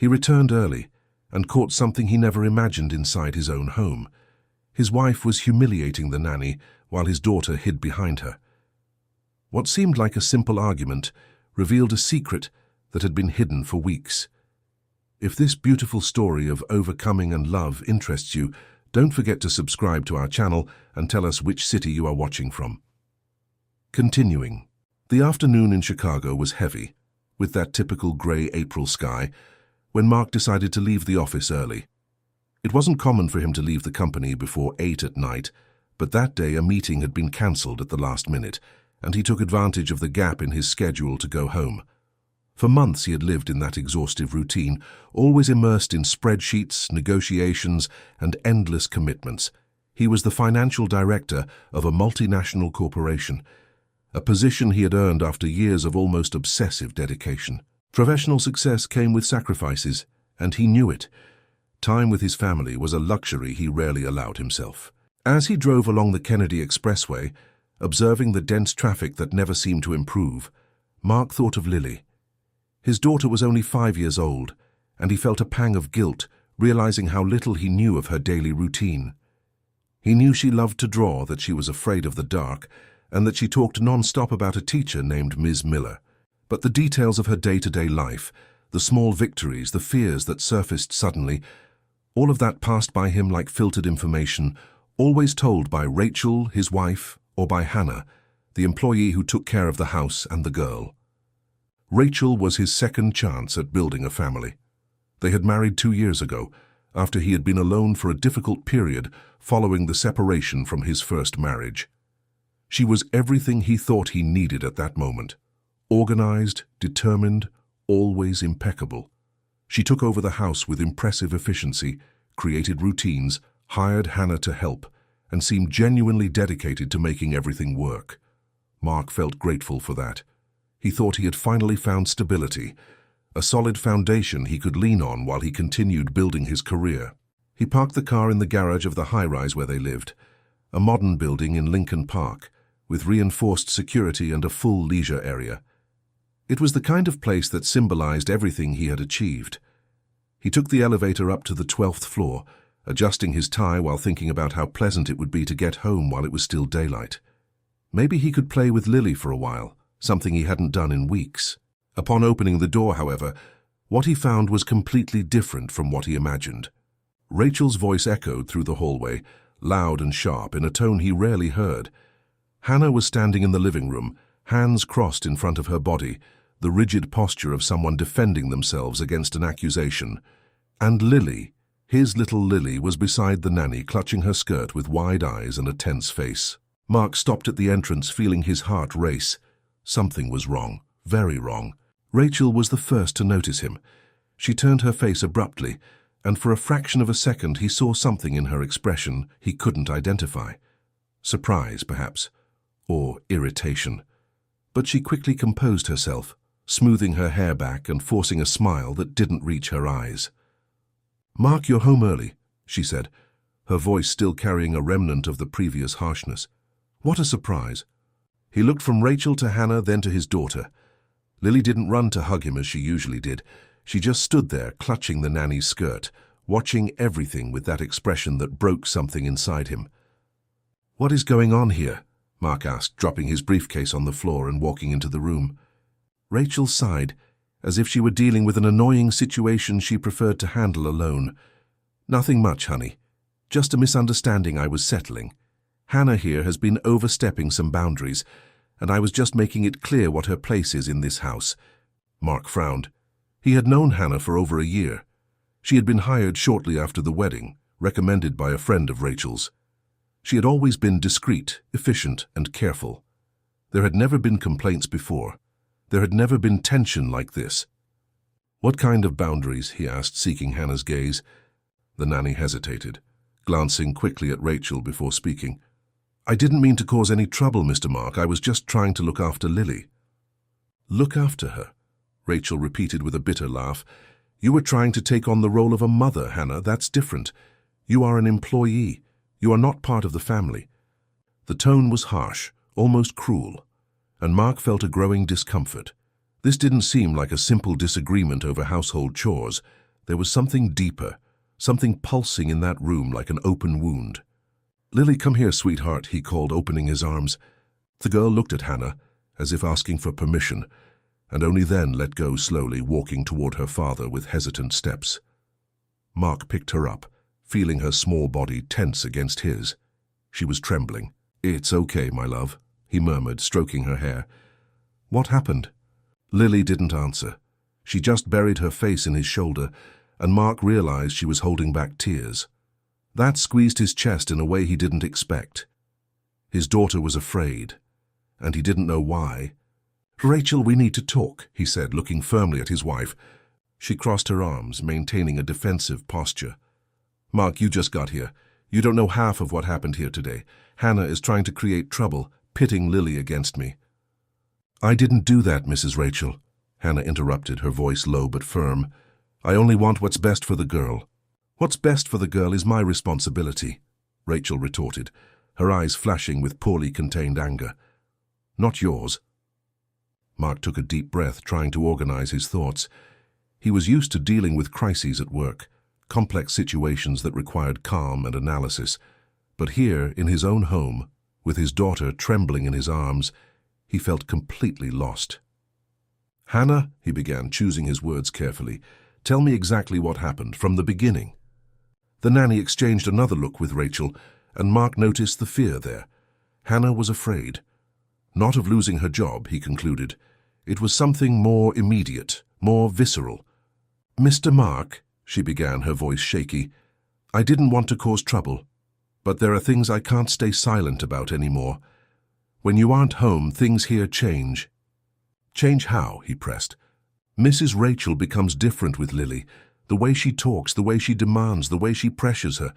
He returned early and caught something he never imagined inside his own home. His wife was humiliating the nanny while his daughter hid behind her. What seemed like a simple argument revealed a secret that had been hidden for weeks. If this beautiful story of overcoming and love interests you, don't forget to subscribe to our channel and tell us which city you are watching from. Continuing. The afternoon in Chicago was heavy, with that typical grey April sky, when Mark decided to leave the office early. It wasn't common for him to leave the company before 8 at night, but that day a meeting had been cancelled at the last minute, and he took advantage of the gap in his schedule to go home. For months he had lived in that exhaustive routine, always immersed in spreadsheets, negotiations, and endless commitments. He was the financial director of a multinational corporation, a position he had earned after years of almost obsessive dedication. Professional success came with sacrifices, and he knew it. Time with his family was a luxury he rarely allowed himself. As he drove along the Kennedy Expressway, observing the dense traffic that never seemed to improve, Mark thought of Lily. His daughter was only 5 years old, and he felt a pang of guilt, realizing how little he knew of her daily routine. He knew she loved to draw, that she was afraid of the dark, and that she talked non-stop about a teacher named Ms. Miller. But the details of her day-to-day life, the small victories, the fears that surfaced suddenly, all of that passed by him like filtered information, always told by Rachel, his wife, or by Hannah, the employee who took care of the house and the girl. Rachel was his second chance at building a family. They had married 2 years ago, after he had been alone for a difficult period following the separation from his first marriage. She was everything he thought he needed at that moment. Organized, determined, always impeccable. She took over the house with impressive efficiency, created routines, hired Hannah to help, and seemed genuinely dedicated to making everything work. Mark felt grateful for that. He thought he had finally found stability, a solid foundation he could lean on while he continued building his career. He parked the car in the garage of the high-rise where they lived, a modern building in Lincoln Park, with reinforced security and a full leisure area. It was the kind of place that symbolized everything he had achieved. He took the elevator up to the 12th floor, adjusting his tie while thinking about how pleasant it would be to get home while it was still daylight. Maybe he could play with Lily for a while, something he hadn't done in weeks. Upon opening the door, however, what he found was completely different from what he imagined. Rachel's voice echoed through the hallway, loud and sharp, in a tone he rarely heard. Hannah was standing in the living room, hands crossed in front of her body, the rigid posture of someone defending themselves against an accusation. And Lily, his little Lily, was beside the nanny, clutching her skirt with wide eyes and a tense face. Mark stopped at the entrance, feeling his heart race. Something was wrong, very wrong. Rachel was the first to notice him. She turned her face abruptly, and for a fraction of a second he saw something in her expression he couldn't identify. Surprise, perhaps, or irritation. But she quickly composed herself, smoothing her hair back and forcing a smile that didn't reach her eyes. "Mark, you're home early," she said, her voice still carrying a remnant of the previous harshness. "What a surprise." He looked from Rachel to Hannah, then to his daughter. Lily didn't run to hug him as she usually did. She just stood there, clutching the nanny's skirt, watching everything with that expression that broke something inside him. "What is going on here?" Mark asked, dropping his briefcase on the floor and walking into the room. Rachel sighed, as if she were dealing with an annoying situation she preferred to handle alone. "Nothing much, honey. Just a misunderstanding I was settling. Hannah here has been overstepping some boundaries, and I was just making it clear what her place is in this house." Mark frowned. He had known Hannah for over a year. She had been hired shortly after the wedding, recommended by a friend of Rachel's. She had always been discreet, efficient, and careful. There had never been complaints before. There had never been tension like this. "What kind of boundaries?" he asked, seeking Hannah's gaze. The nanny hesitated, glancing quickly at Rachel before speaking. "I didn't mean to cause any trouble, Mr. Mark. I was just trying to look after Lily." "Look after her?" Rachel repeated with a bitter laugh. "You were trying to take on the role of a mother, Hannah. That's different. You are an employee. You are not part of the family." The tone was harsh, almost cruel, and Mark felt a growing discomfort. This didn't seem like a simple disagreement over household chores. There was something deeper, something pulsing in that room like an open wound. "Lily, come here, sweetheart," he called, opening his arms. The girl looked at Hannah, as if asking for permission, and only then let go slowly, walking toward her father with hesitant steps. Mark picked her up, feeling her small body tense against his. She was trembling. "It's okay, my love," he murmured, stroking her hair. "What happened?" Lily didn't answer. She just buried her face in his shoulder, and Mark realized she was holding back tears. That squeezed his chest in a way he didn't expect. His daughter was afraid, and he didn't know why. "Rachel, we need to talk," he said, looking firmly at his wife. She crossed her arms, maintaining a defensive posture. "Mark, you just got here. You don't know half of what happened here today. Hannah is trying to create trouble, pitting Lily against me." "I didn't do that, Mrs. Rachel," Hannah interrupted, her voice low but firm. "I only want what's best for the girl." "What's best for the girl is my responsibility," Rachel retorted, her eyes flashing with poorly contained anger. "Not yours." Mark took a deep breath, trying to organize his thoughts. He was used to dealing with crises at work, complex situations that required calm and analysis. But here, in his own home, with his daughter trembling in his arms, he felt completely lost. "Hannah," he began, choosing his words carefully, "tell me exactly what happened, from the beginning." The nanny exchanged another look with Rachel, and Mark noticed the fear there. Hannah was afraid. Not of losing her job, he concluded. It was something more immediate, more visceral. "Mr. Mark," she began, her voice shaky, "I didn't want to cause trouble, but there are things I can't stay silent about anymore. When you aren't home, things here change." "Change how?" he pressed. "Mrs. Rachel becomes different with Lily. The way she talks, the way she demands, the way she pressures her.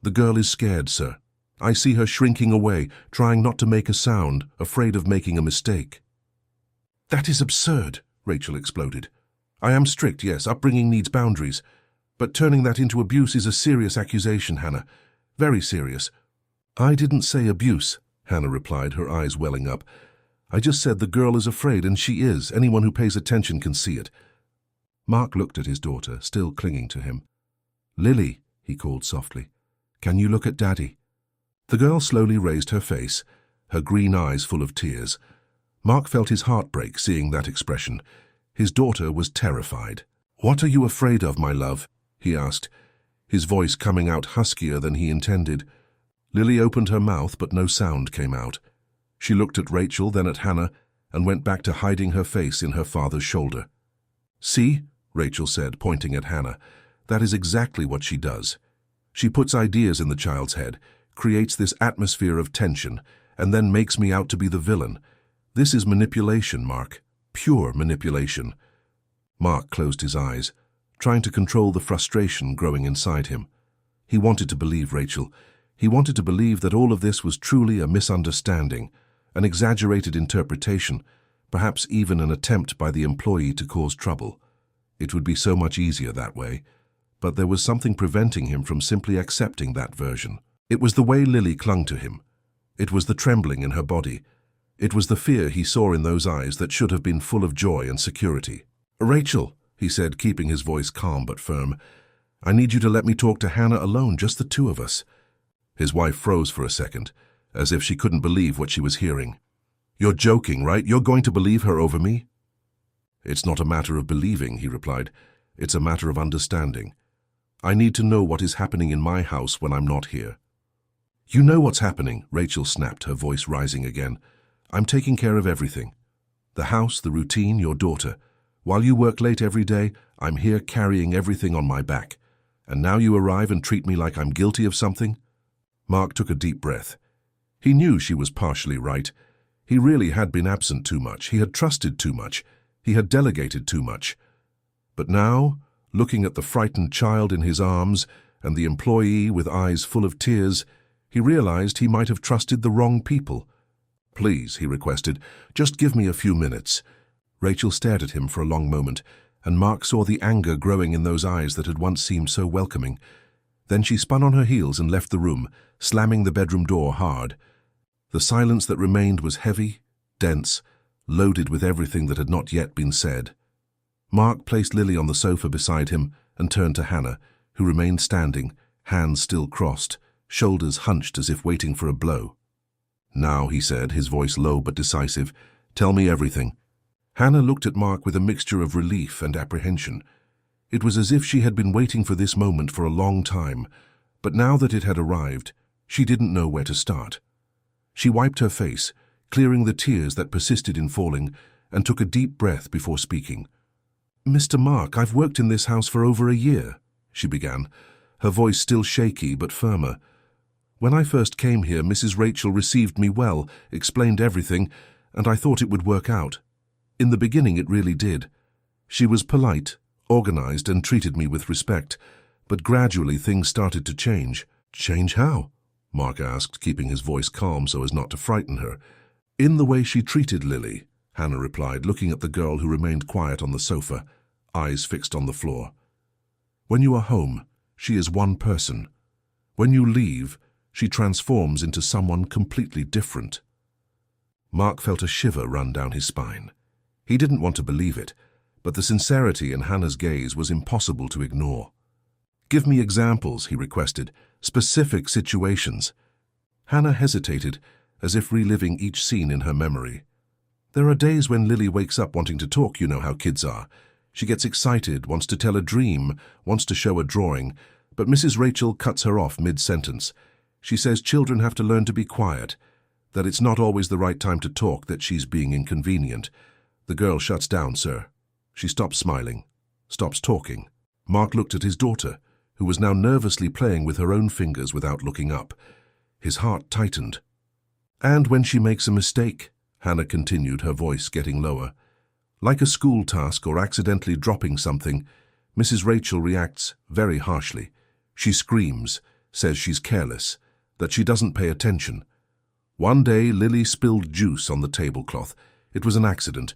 The girl is scared, sir. I see her shrinking away, trying not to make a sound, afraid of making a mistake." "That is absurd," Rachel exploded. "I am strict, yes, upbringing needs boundaries. But turning that into abuse is a serious accusation, Hannah. Very serious." "I didn't say abuse," Hannah replied, her eyes welling up. "I just said the girl is afraid, and she is. Anyone who pays attention can see it." Mark looked at his daughter, still clinging to him. "Lily," he called softly, "can you look at Daddy?" The girl slowly raised her face, her green eyes full of tears. Mark felt his heart break seeing that expression. His daughter was terrified. "What are you afraid of, my love?" he asked, his voice coming out huskier than he intended. Lily opened her mouth, but no sound came out. She looked at Rachel, then at Hannah, and went back to hiding her face in her father's shoulder. "See?" Rachel said, pointing at Hannah. "That is exactly what she does. She puts ideas in the child's head, creates this atmosphere of tension, and then makes me out to be the villain. This is manipulation, Mark. Pure manipulation." Mark closed his eyes, trying to control the frustration growing inside him. He wanted to believe Rachel. He wanted to believe that all of this was truly a misunderstanding, an exaggerated interpretation, perhaps even an attempt by the employee to cause trouble. It would be so much easier that way. But there was something preventing him from simply accepting that version. It was the way Lily clung to him. It was the trembling in her body. It was the fear he saw in those eyes that should have been full of joy and security. "Rachel," he said, keeping his voice calm but firm, "I need you to let me talk to Hannah alone, just the two of us." His wife froze for a second, as if she couldn't believe what she was hearing. "You're joking, right? You're going to believe her over me?" "It's not a matter of believing," he replied. "It's a matter of understanding. I need to know what is happening in my house when I'm not here." "You know what's happening," Rachel snapped, her voice rising again. "I'm taking care of everything. The house, the routine, your daughter. While you work late every day, I'm here carrying everything on my back. And now you arrive and treat me like I'm guilty of something?" Mark took a deep breath. He knew she was partially right. He really had been absent too much. He had trusted too much. He had delegated too much. But now, looking at the frightened child in his arms and the employee with eyes full of tears, he realized he might have trusted the wrong people. "Please," he requested, "just give me a few minutes." Rachel stared at him for a long moment, and Mark saw the anger growing in those eyes that had once seemed so welcoming. Then she spun on her heels and left the room, slamming the bedroom door hard. The silence that remained was heavy, dense, loaded with everything that had not yet been said. Mark placed Lily on the sofa beside him and turned to Hannah, who remained standing, hands still crossed, shoulders hunched as if waiting for a blow. "Now," he said, his voice low but decisive, "tell me everything." Hannah looked at Mark with a mixture of relief and apprehension. It was as if she had been waiting for this moment for a long time, but now that it had arrived, she didn't know where to start. She wiped her face, clearing the tears that persisted in falling, and took a deep breath before speaking. "Mr. Mark, I've worked in this house for over a year," she began, her voice still shaky but firmer. "When I first came here, Mrs. Rachel received me well, explained everything, and I thought it would work out. In the beginning it really did. She was polite, organized, and treated me with respect, but gradually things started to change." "Change how?" Mark asked, keeping his voice calm so as not to frighten her. "In the way she treated Lily," Hannah replied, looking at the girl who remained quiet on the sofa, eyes fixed on the floor. "When you are home, she is one person. When you leave, she transforms into someone completely different." Mark felt a shiver run down his spine. He didn't want to believe it, but the sincerity in Hannah's gaze was impossible to ignore. "Give me examples," he requested, "specific situations." Hannah hesitated, as if reliving each scene in her memory. "There are days when Lily wakes up wanting to talk, you know how kids are. She gets excited, wants to tell a dream, wants to show a drawing, but Mrs. Rachel cuts her off mid-sentence. She says children have to learn to be quiet, that it's not always the right time to talk, that she's being inconvenient. The girl shuts down, sir. She stops smiling, stops talking." Mark looked at his daughter, who was now nervously playing with her own fingers without looking up. His heart tightened. "And when she makes a mistake," Hannah continued, her voice getting lower. "Like a school task or accidentally dropping something, Mrs. Rachel reacts very harshly. She screams, says she's careless, that she doesn't pay attention. One day Lily spilled juice on the tablecloth. It was an accident,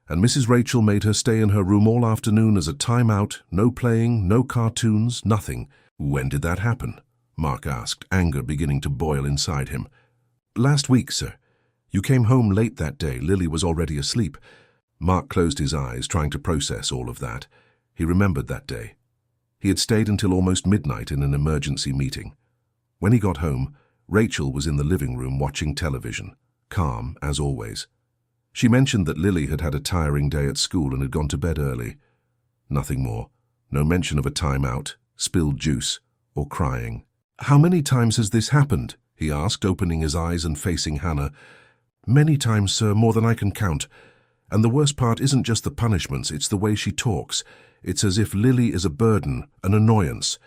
and Mrs. Rachel made her stay in her room all afternoon as a time-out, no playing, no cartoons, nothing." "When did that happen?" Mark asked, anger beginning to boil inside him. "Last week, sir. You came home late that day. Lily was already asleep." Mark closed his eyes, trying to process all of that. He remembered that day. He had stayed until almost midnight in an emergency meeting. When he got home, Rachel was in the living room watching television, calm as always. She mentioned that Lily had had a tiring day at school and had gone to bed early. Nothing more. No mention of a time-out, spilled juice, or crying. "How many times has this happened?" he asked, opening his eyes and facing Hannah. "Many times, sir, more than I can count. And the worst part isn't just the punishments, it's the way she talks. It's as if Lily is a burden, an annoyance.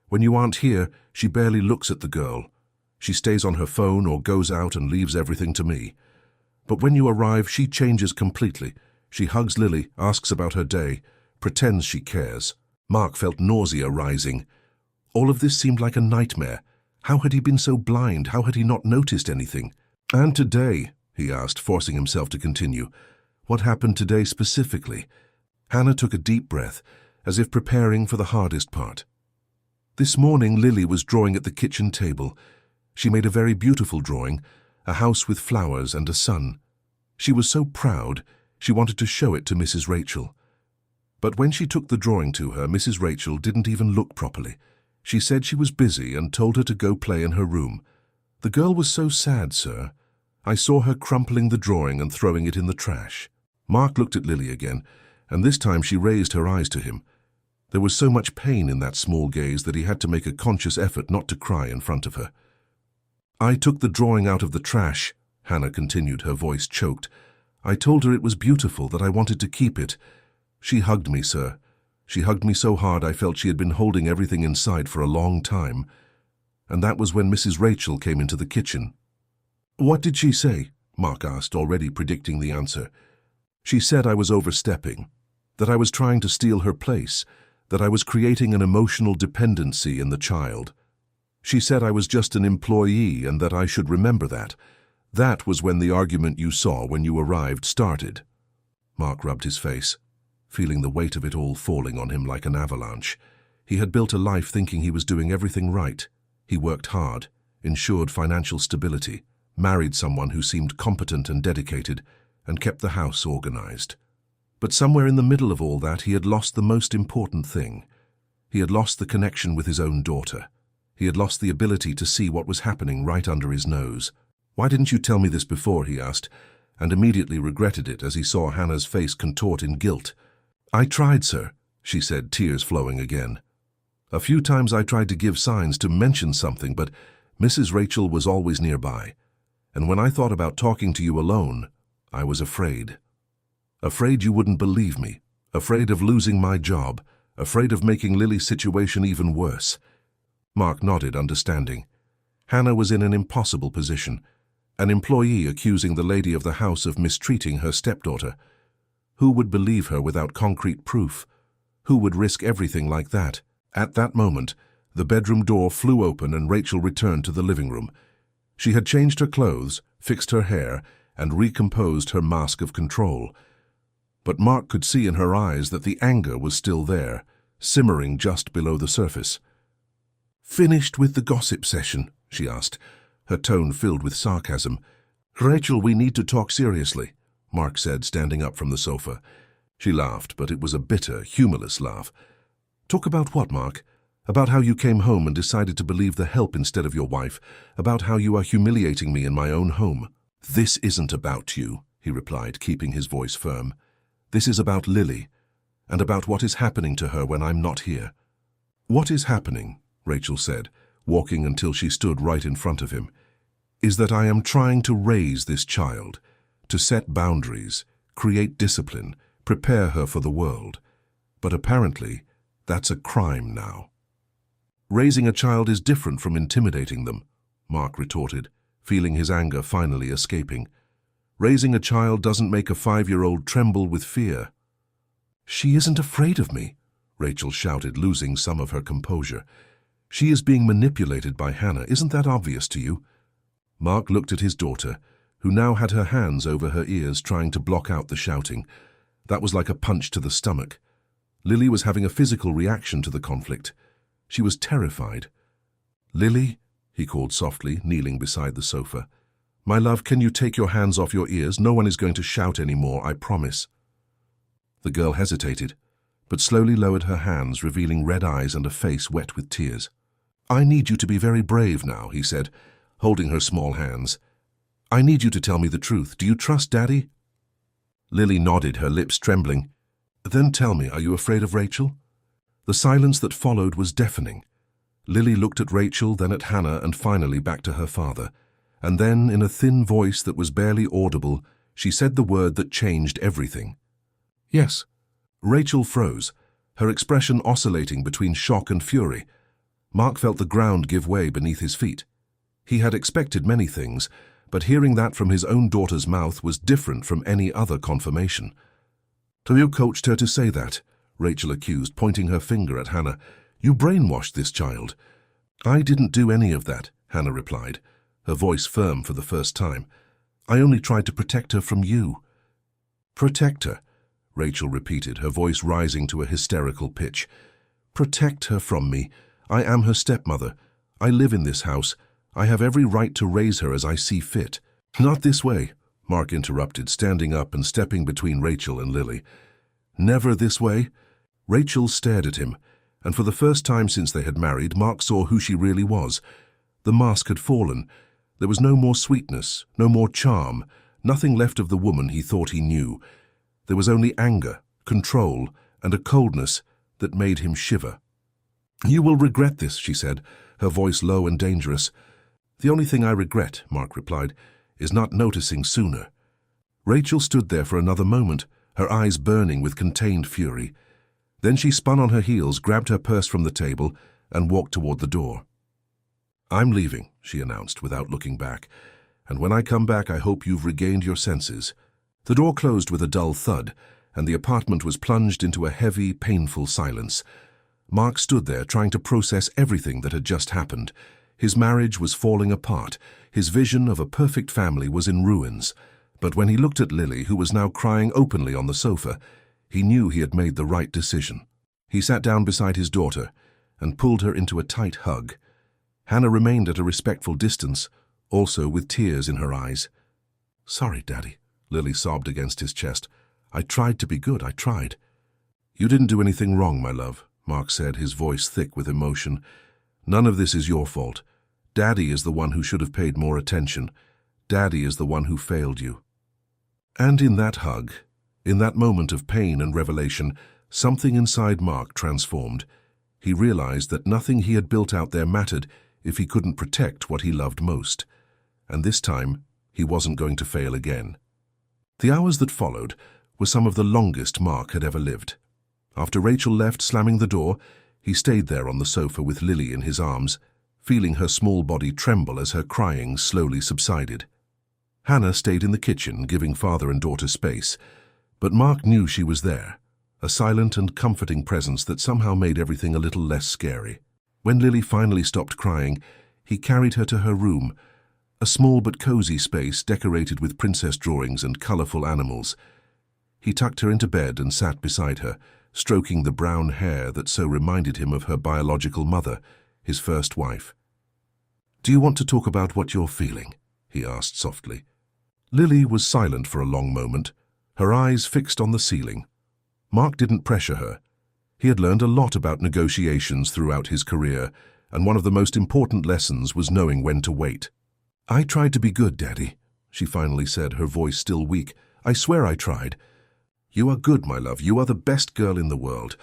When you aren't here, she barely looks at the girl. She stays on her phone or goes out and leaves everything to me. But when you arrive, she changes completely. She hugs Lily, asks about her day, pretends she cares." Mark felt nausea rising. All of this seemed like a nightmare. How had he been so blind? How had he not noticed anything? "And today," he asked, forcing himself to continue. "What happened today specifically?" Hannah took a deep breath, as if preparing for the hardest part. "This morning Lily was drawing at the kitchen table. She made a very beautiful drawing, a house with flowers and a sun. She was so proud, she wanted to show it to Mrs. Rachel. But when she took the drawing to her, Mrs. Rachel didn't even look properly. She said she was busy and told her to go play in her room. The girl was so sad, sir. I saw her crumpling the drawing and throwing it in the trash." Mark looked at Lily again, and this time she raised her eyes to him. There was so much pain in that small gaze that he had to make a conscious effort not to cry in front of her. "I took the drawing out of the trash," Hannah continued, her voice choked. "I told her it was beautiful, that I wanted to keep it. She hugged me, sir. She hugged me so hard I felt she had been holding everything inside for a long time. And that was when Mrs. Rachel came into the kitchen." "What did she say?" Mark asked, already predicting the answer. "She said I was overstepping, that I was trying to steal her place, that I was creating an emotional dependency in the child. She said I was just an employee and that I should remember that. That was when the argument you saw when you arrived started." Mark rubbed his face, feeling the weight of it all falling on him like an avalanche. He had built a life thinking he was doing everything right. He worked hard, ensured financial stability, married someone who seemed competent and dedicated, and kept the house organized. But somewhere in the middle of all that, he had lost the most important thing. He had lost the connection with his own daughter. He had lost the ability to see what was happening right under his nose. "Why didn't you tell me this before?" he asked, and immediately regretted it as he saw Hannah's face contort in guilt. "I tried, sir," she said, tears flowing again. "A few times I tried to give signs, to mention something, but Mrs. Rachel was always nearby. And when I thought about talking to you alone, I was afraid. Afraid you wouldn't believe me, afraid of losing my job, afraid of making Lily's situation even worse." Mark nodded, understanding. Hannah was in an impossible position, an employee accusing the lady of the house of mistreating her stepdaughter. Who would believe her without concrete proof? Who would risk everything like that? At that moment, the bedroom door flew open and Rachel returned to the living room. She had changed her clothes, fixed her hair, and recomposed her mask of control. But Mark could see in her eyes that the anger was still there, simmering just below the surface. "Finished with the gossip session?" she asked, her tone filled with sarcasm. "Rachel, we need to talk seriously," Mark said, standing up from the sofa. She laughed, but it was a bitter, humorless laugh. "Talk about what, Mark? About how you came home and decided to believe the help instead of your wife, about how you are humiliating me in my own home." "This isn't about you," he replied, keeping his voice firm. "This is about Lily, and about what is happening to her when I'm not here." "What is happening," Rachel said, walking until she stood right in front of him, "is that I am trying to raise this child, to set boundaries, create discipline, prepare her for the world. But apparently, that's a crime now." "Raising a child is different from intimidating them," Mark retorted, feeling his anger finally escaping. "Raising a child doesn't make a 5-year-old tremble with fear." "She isn't afraid of me," Rachel shouted, losing some of her composure. "She is being manipulated by Hannah. Isn't that obvious to you?" Mark looked at his daughter, who now had her hands over her ears trying to block out the shouting. That was like a punch to the stomach. Lily was having a physical reaction to the conflict. She was terrified. "Lily," he called softly, kneeling beside the sofa. "My love, can you take your hands off your ears? No one is going to shout anymore, I promise." The girl hesitated, but slowly lowered her hands, revealing red eyes and a face wet with tears. "I need you to be very brave now," he said, holding her small hands. "I need you to tell me the truth. Do you trust Daddy?" Lily nodded, her lips trembling. "Then tell me, are you afraid of Rachel?" The silence that followed was deafening. Lily looked at Rachel, then at Hannah, and finally back to her father. And then, in a thin voice that was barely audible, she said the word that changed everything. "Yes." Rachel froze, her expression oscillating between shock and fury. Mark felt the ground give way beneath his feet. He had expected many things, but hearing that from his own daughter's mouth was different from any other confirmation. "So you coached her to say that?" Rachel accused, pointing her finger at Hannah. "You brainwashed this child." "I didn't do any of that," Hannah replied, her voice firm for the first time. "I only tried to protect her from you." "Protect her," Rachel repeated, her voice rising to a hysterical pitch. "Protect her from me. I am her stepmother. I live in this house. I have every right to raise her as I see fit." "Not this way," Mark interrupted, standing up and stepping between Rachel and Lily. "Never this way?" Rachel stared at him, and for the first time since they had married, Mark saw who she really was. The mask had fallen. There was no more sweetness, no more charm, nothing left of the woman he thought he knew. There was only anger, control, and a coldness that made him shiver. "You will regret this," she said, her voice low and dangerous. "The only thing I regret," Mark replied, "is not noticing sooner." Rachel stood there for another moment, her eyes burning with contained fury. Then she spun on her heels, grabbed her purse from the table, and walked toward the door. "I'm leaving," she announced without looking back, "and when I come back I hope you've regained your senses." The door closed with a dull thud, and the apartment was plunged into a heavy, painful silence. Mark stood there trying to process everything that had just happened. His marriage was falling apart. His vision of a perfect family was in ruins. But when he looked at Lily, who was now crying openly on the sofa, he knew he had made the right decision. He sat down beside his daughter and pulled her into a tight hug. Hannah remained at a respectful distance, also with tears in her eyes. "Sorry, Daddy," Lily sobbed against his chest. "I tried to be good, I tried." "You didn't do anything wrong, my love," Mark said, his voice thick with emotion. "None of this is your fault. Daddy is the one who should have paid more attention. Daddy is the one who failed you." And in that hug, in that moment of pain and revelation, something inside Mark transformed. He realized that nothing he had built out there mattered if he couldn't protect what he loved most. And this time, he wasn't going to fail again. The hours that followed were some of the longest Mark had ever lived. After Rachel left, slamming the door, he stayed there on the sofa with Lily in his arms, feeling her small body tremble as her crying slowly subsided. Hannah stayed in the kitchen, giving father and daughter space, but Mark knew she was there, a silent and comforting presence that somehow made everything a little less scary. When Lily finally stopped crying, he carried her to her room, a small but cozy space decorated with princess drawings and colorful animals. He tucked her into bed and sat beside her, stroking the brown hair that so reminded him of her biological mother, his first wife. "Do you want to talk about what you're feeling?" he asked softly. Lily was silent for a long moment, her eyes fixed on the ceiling. Mark didn't pressure her. He had learned a lot about negotiations throughout his career, and one of the most important lessons was knowing when to wait. "I tried to be good, Daddy," she finally said, her voice still weak. "I swear I tried." "You are good, my love. You are the best girl in the world.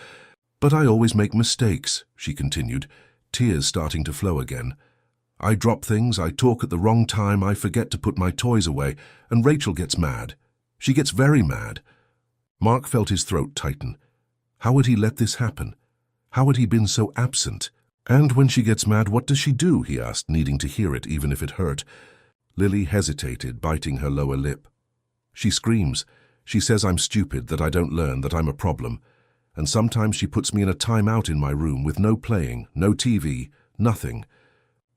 But I always make mistakes," she continued, tears starting to flow again. "I drop things, I talk at the wrong time, I forget to put my toys away, and Rachel gets mad. She gets very mad." Mark felt his throat tighten. How had he let this happen? How had he been so absent? "And when she gets mad, what does she do?" he asked, needing to hear it even if it hurt. Lily hesitated, biting her lower lip. "She screams. She says I'm stupid, that I don't learn, that I'm a problem. And sometimes she puts me in a timeout in my room with no playing, no TV, nothing."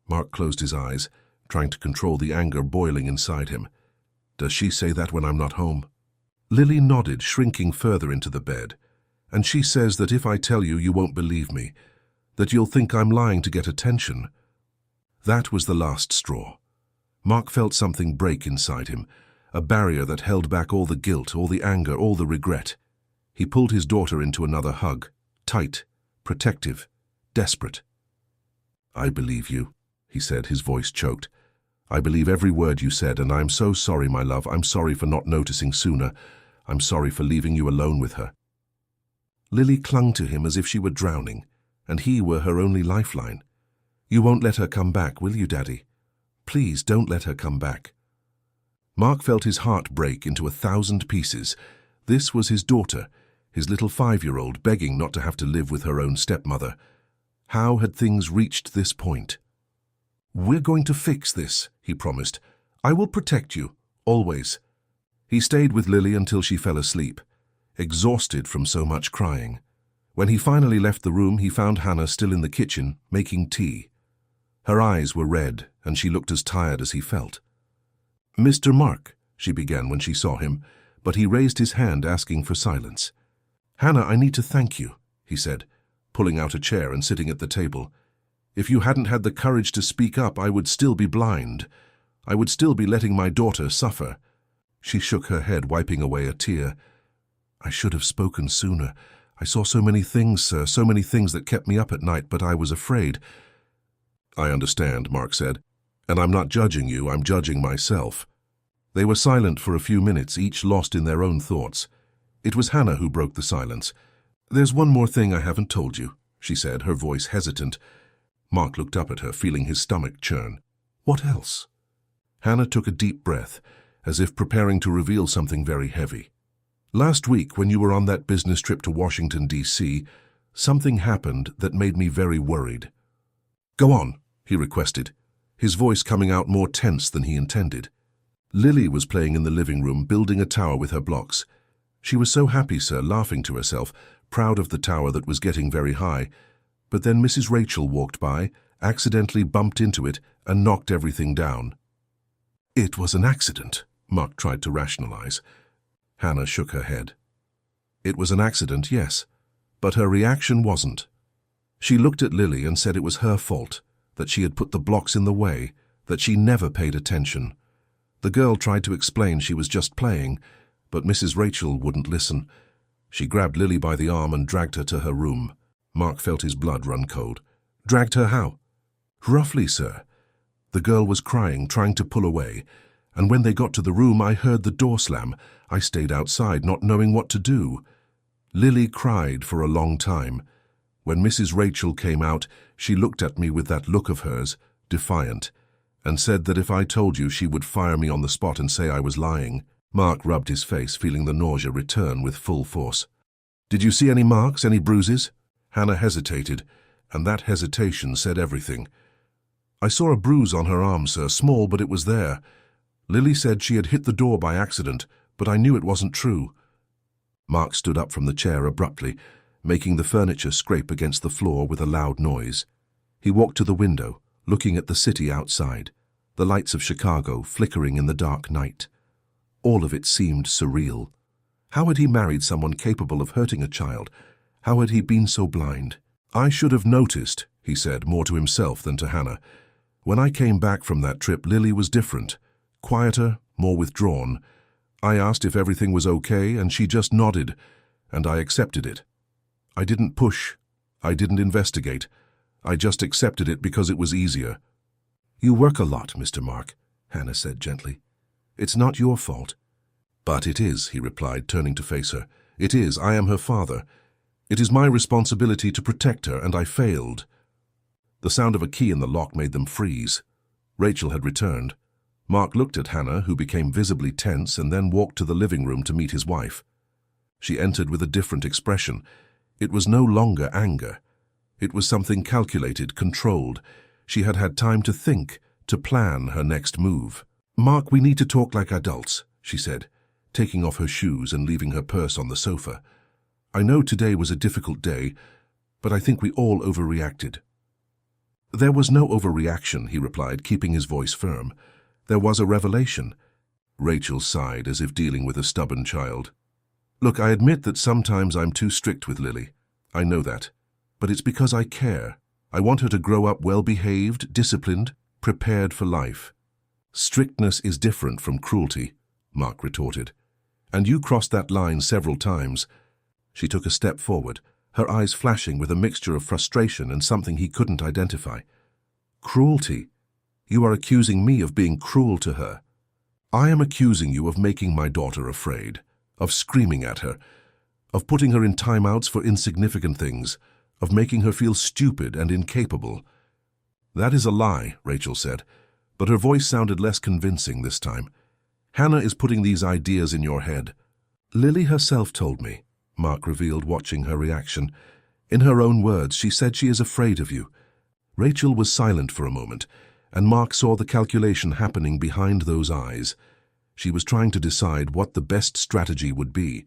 Mark closed his eyes, trying to control the anger boiling inside him. "Does she say that when I'm not home?" Lily nodded, shrinking further into the bed. "And she says that if I tell you, you won't believe me, that you'll think I'm lying to get attention." That was the last straw. Mark felt something break inside him, a barrier that held back all the guilt, all the anger, all the regret. He pulled his daughter into another hug, tight, protective, desperate. "I believe you," he said, his voice choked. "I believe every word you said, and I'm so sorry, my love. I'm sorry for not noticing sooner. I'm sorry for leaving you alone with her." Lily clung to him as if she were drowning, and he were her only lifeline. "You won't let her come back, will you, Daddy? Please don't let her come back." Mark felt his heart break into 1,000 pieces. This was his daughter, his little 5-year-old, begging not to have to live with her own stepmother. How had things reached this point? "We're going to fix this," he promised. "I will protect you, always." He stayed with Lily until she fell asleep, exhausted from so much crying. When he finally left the room, he found Hannah still in the kitchen, making tea. Her eyes were red, and she looked as tired as he felt. "Mr. Mark," she began when she saw him, but he raised his hand, asking for silence. "Hannah, I need to thank you," he said, pulling out a chair and sitting at the table. "If you hadn't had the courage to speak up, I would still be blind. I would still be letting my daughter suffer." She shook her head, wiping away a tear. "I should have spoken sooner. I saw so many things, sir, so many things that kept me up at night, but I was afraid." "I understand," Mark said, "and I'm not judging you, I'm judging myself." They were silent for a few minutes, each lost in their own thoughts. It was Hannah who broke the silence. "There's one more thing I haven't told you," she said, her voice hesitant. Mark looked up at her, feeling his stomach churn. "What else?" Hannah took a deep breath, as if preparing to reveal something very heavy. "Last week, when you were on that business trip to Washington, D.C., something happened that made me very worried." "Go on," he requested, his voice coming out more tense than he intended. Lily was playing in the living room, building a tower with her blocks. She was so happy, sir, laughing to herself, proud of the tower that was getting very high. But then Mrs. Rachel walked by, accidentally bumped into it, and knocked everything down. "It was an accident," Mark tried to rationalize. Hannah shook her head. "It was an accident, yes, but her reaction wasn't. She looked at Lily and said it was her fault, that she had put the blocks in the way, that she never paid attention. The girl tried to explain she was just playing, but Mrs. Rachel wouldn't listen. She grabbed Lily by the arm and dragged her to her room. Mark felt his blood run cold. Dragged her how? Roughly, sir. The girl was crying, trying to pull away, and when they got to the room I heard the door slam. I stayed outside, not knowing what to do. Lily cried for a long time. When Mrs. Rachel came out, she looked at me with that look of hers, defiant, and said that if I told you she would fire me on the spot and say I was lying. Mark rubbed his face, feeling the nausea return with full force. Did you see any marks, any bruises? Hannah hesitated, and that hesitation said everything. I saw a bruise on her arm, sir, small, but it was there. Lily said she had hit the door by accident, but I knew it wasn't true. Mark stood up from the chair abruptly, making the furniture scrape against the floor with a loud noise. He walked to the window, looking at the city outside, the lights of Chicago flickering in the dark night. All of it seemed surreal. How had he married someone capable of hurting a child? How had he been so blind? I should have noticed, he said, more to himself than to Hannah. When I came back from that trip, Lily was different, quieter, more withdrawn. I asked if everything was okay, and she just nodded, and I accepted it. I didn't push. I didn't investigate. I just accepted it because it was easier. You work a lot, Mr. Mark, Hannah said gently. It's not your fault. But it is, he replied, turning to face her. It is. I am her father. It is my responsibility to protect her, and I failed. The sound of a key in the lock made them freeze. Rachel had returned. Mark looked at Hannah, who became visibly tense, and then walked to the living room to meet his wife. She entered with a different expression. It was no longer anger. It was something calculated, controlled. She had had time to think, to plan her next move. Mark, we need to talk like adults, she said, taking off her shoes and leaving her purse on the sofa. I know today was a difficult day, but I think we all overreacted. There was no overreaction, he replied, keeping his voice firm. There was a revelation. Rachel sighed as if dealing with a stubborn child. Look, I admit that sometimes I'm too strict with Lily. I know that. But it's because I care. I want her to grow up well-behaved, disciplined, prepared for life. Strictness is different from cruelty, Mark retorted. And you crossed that line several times. She took a step forward, her eyes flashing with a mixture of frustration and something he couldn't identify. Cruelty? You are accusing me of being cruel to her. I am accusing you of making my daughter afraid, of screaming at her, of putting her in timeouts for insignificant things, of making her feel stupid and incapable. That is a lie, Rachel said, but her voice sounded less convincing this time. Hannah is putting these ideas in your head. Lily herself told me, Mark revealed, watching her reaction. In her own words, she said she is afraid of you. Rachel was silent for a moment, and Mark saw the calculation happening behind those eyes. She was trying to decide what the best strategy would be.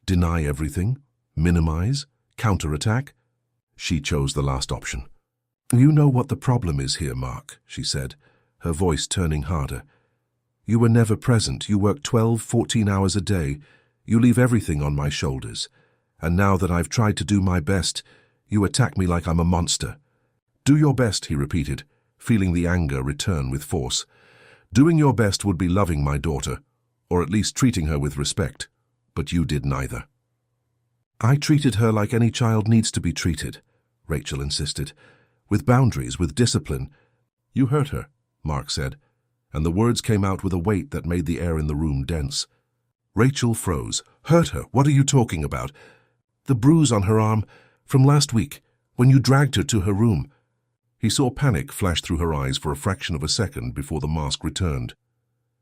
Deny everything? Minimize? Counterattack? She chose the last option. You know what the problem is here, Mark, she said, her voice turning harder. You were never present. You work 12, 14 hours a day. You leave everything on my shoulders. And now that I've tried to do my best, you attack me like I'm a monster. Do your best, he repeated, feeling the anger return with force. Doing your best would be loving my daughter, or at least treating her with respect. But you did neither. I treated her like any child needs to be treated, Rachel insisted. With boundaries, with discipline. You hurt her, Mark said, and the words came out with a weight that made the air in the room dense. Rachel froze. Hurt her? What are you talking about? The bruise on her arm from last week, when you dragged her to her room. He saw panic flash through her eyes for a fraction of a second before the mask returned.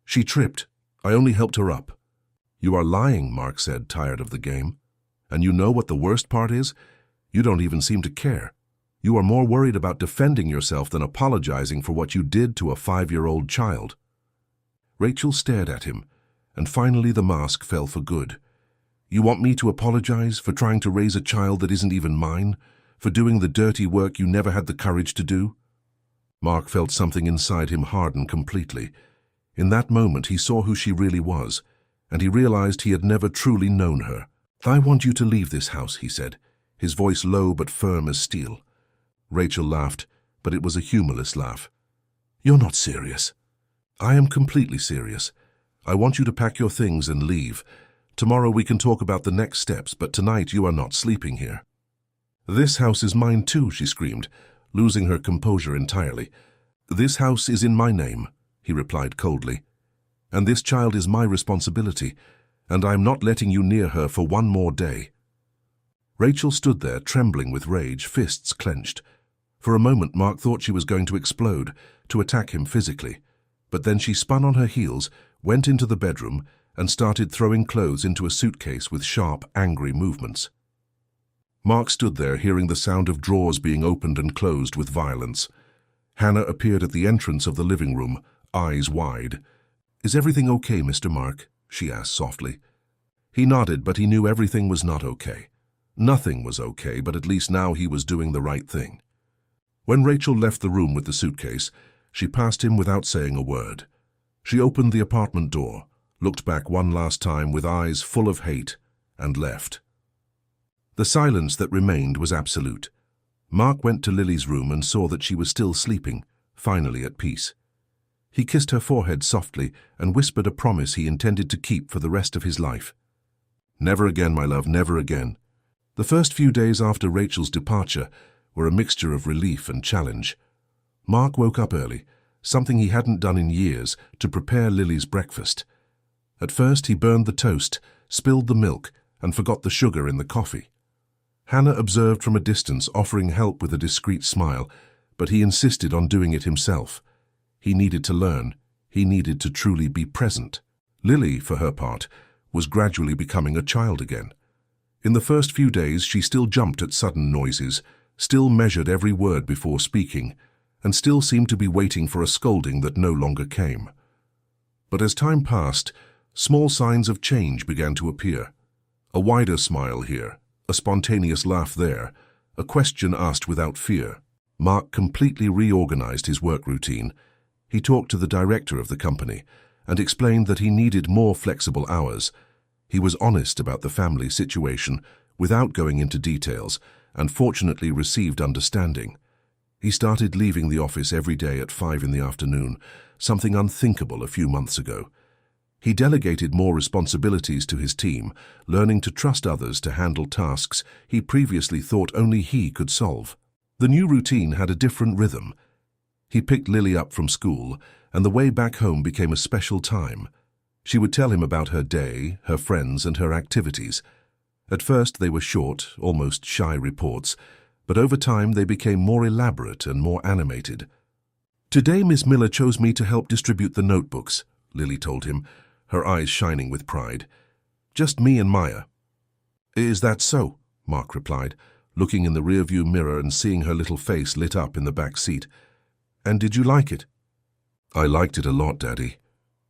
She tripped. I only helped her up. You are lying, Mark said, tired of the game. And you know what the worst part is? You don't even seem to care. You are more worried about defending yourself than apologizing for what you did to a 5-year-old child. Rachel stared at him, and finally the mask fell for good. You want me to apologize for trying to raise a child that isn't even mine? For doing the dirty work you never had the courage to do? Mark felt something inside him harden completely. In that moment he saw who she really was, and he realized he had never truly known her. I want you to leave this house, he said, his voice low but firm as steel. Rachel laughed, but it was a humorless laugh. You're not serious. I am completely serious. I want you to pack your things and leave. Tomorrow we can talk about the next steps, but tonight you are not sleeping here. "This house is mine too," she screamed, losing her composure entirely. "This house is in my name," he replied coldly. "And this child is my responsibility, and I am not letting you near her for one more day." Rachel stood there, trembling with rage, fists clenched. For a moment, Mark thought she was going to explode, to attack him physically. But then she spun on her heels, went into the bedroom, and started throwing clothes into a suitcase with sharp, angry movements. Mark stood there, hearing the sound of drawers being opened and closed with violence. Hannah appeared at the entrance of the living room, eyes wide. "Is everything okay, Mr. Mark?" she asked softly. He nodded, but he knew everything was not okay. Nothing was okay, but at least now he was doing the right thing. When Rachel left the room with the suitcase, she passed him without saying a word. She opened the apartment door, looked back one last time with eyes full of hate, and left. The silence that remained was absolute. Mark went to Lily's room and saw that she was still sleeping, finally at peace. He kissed her forehead softly and whispered a promise he intended to keep for the rest of his life. "Never again, my love, never again." The first few days after Rachel's departure were a mixture of relief and challenge. Mark woke up early, something he hadn't done in years, to prepare Lily's breakfast. At first he burned the toast, spilled the milk, and forgot the sugar in the coffee. Hannah observed from a distance, offering help with a discreet smile, but he insisted on doing it himself. He needed to learn. He needed to truly be present. Lily, for her part, was gradually becoming a child again. In the first few days, she still jumped at sudden noises, still measured every word before speaking, and still seemed to be waiting for a scolding that no longer came. But as time passed, small signs of change began to appear. A wider smile here, a spontaneous laugh there, a question asked without fear. Mark completely reorganized his work routine. He talked to the director of the company and explained that he needed more flexible hours. He was honest about the family situation without going into details, and fortunately received understanding. He started leaving the office every day at 5 in the afternoon, something unthinkable a few months ago. He delegated more responsibilities to his team, learning to trust others to handle tasks he previously thought only he could solve. The new routine had a different rhythm. He picked Lily up from school, and the way back home became a special time. She would tell him about her day, her friends, and her activities. At first they were short, almost shy reports, but over time they became more elaborate and more animated. "Today Miss Miller chose me to help distribute the notebooks," Lily told him, her eyes shining with pride. "Just me and Maya." "Is that so?" Mark replied, looking in the rearview mirror and seeing her little face lit up in the back seat. "And did you like it?" "I liked it a lot, Daddy.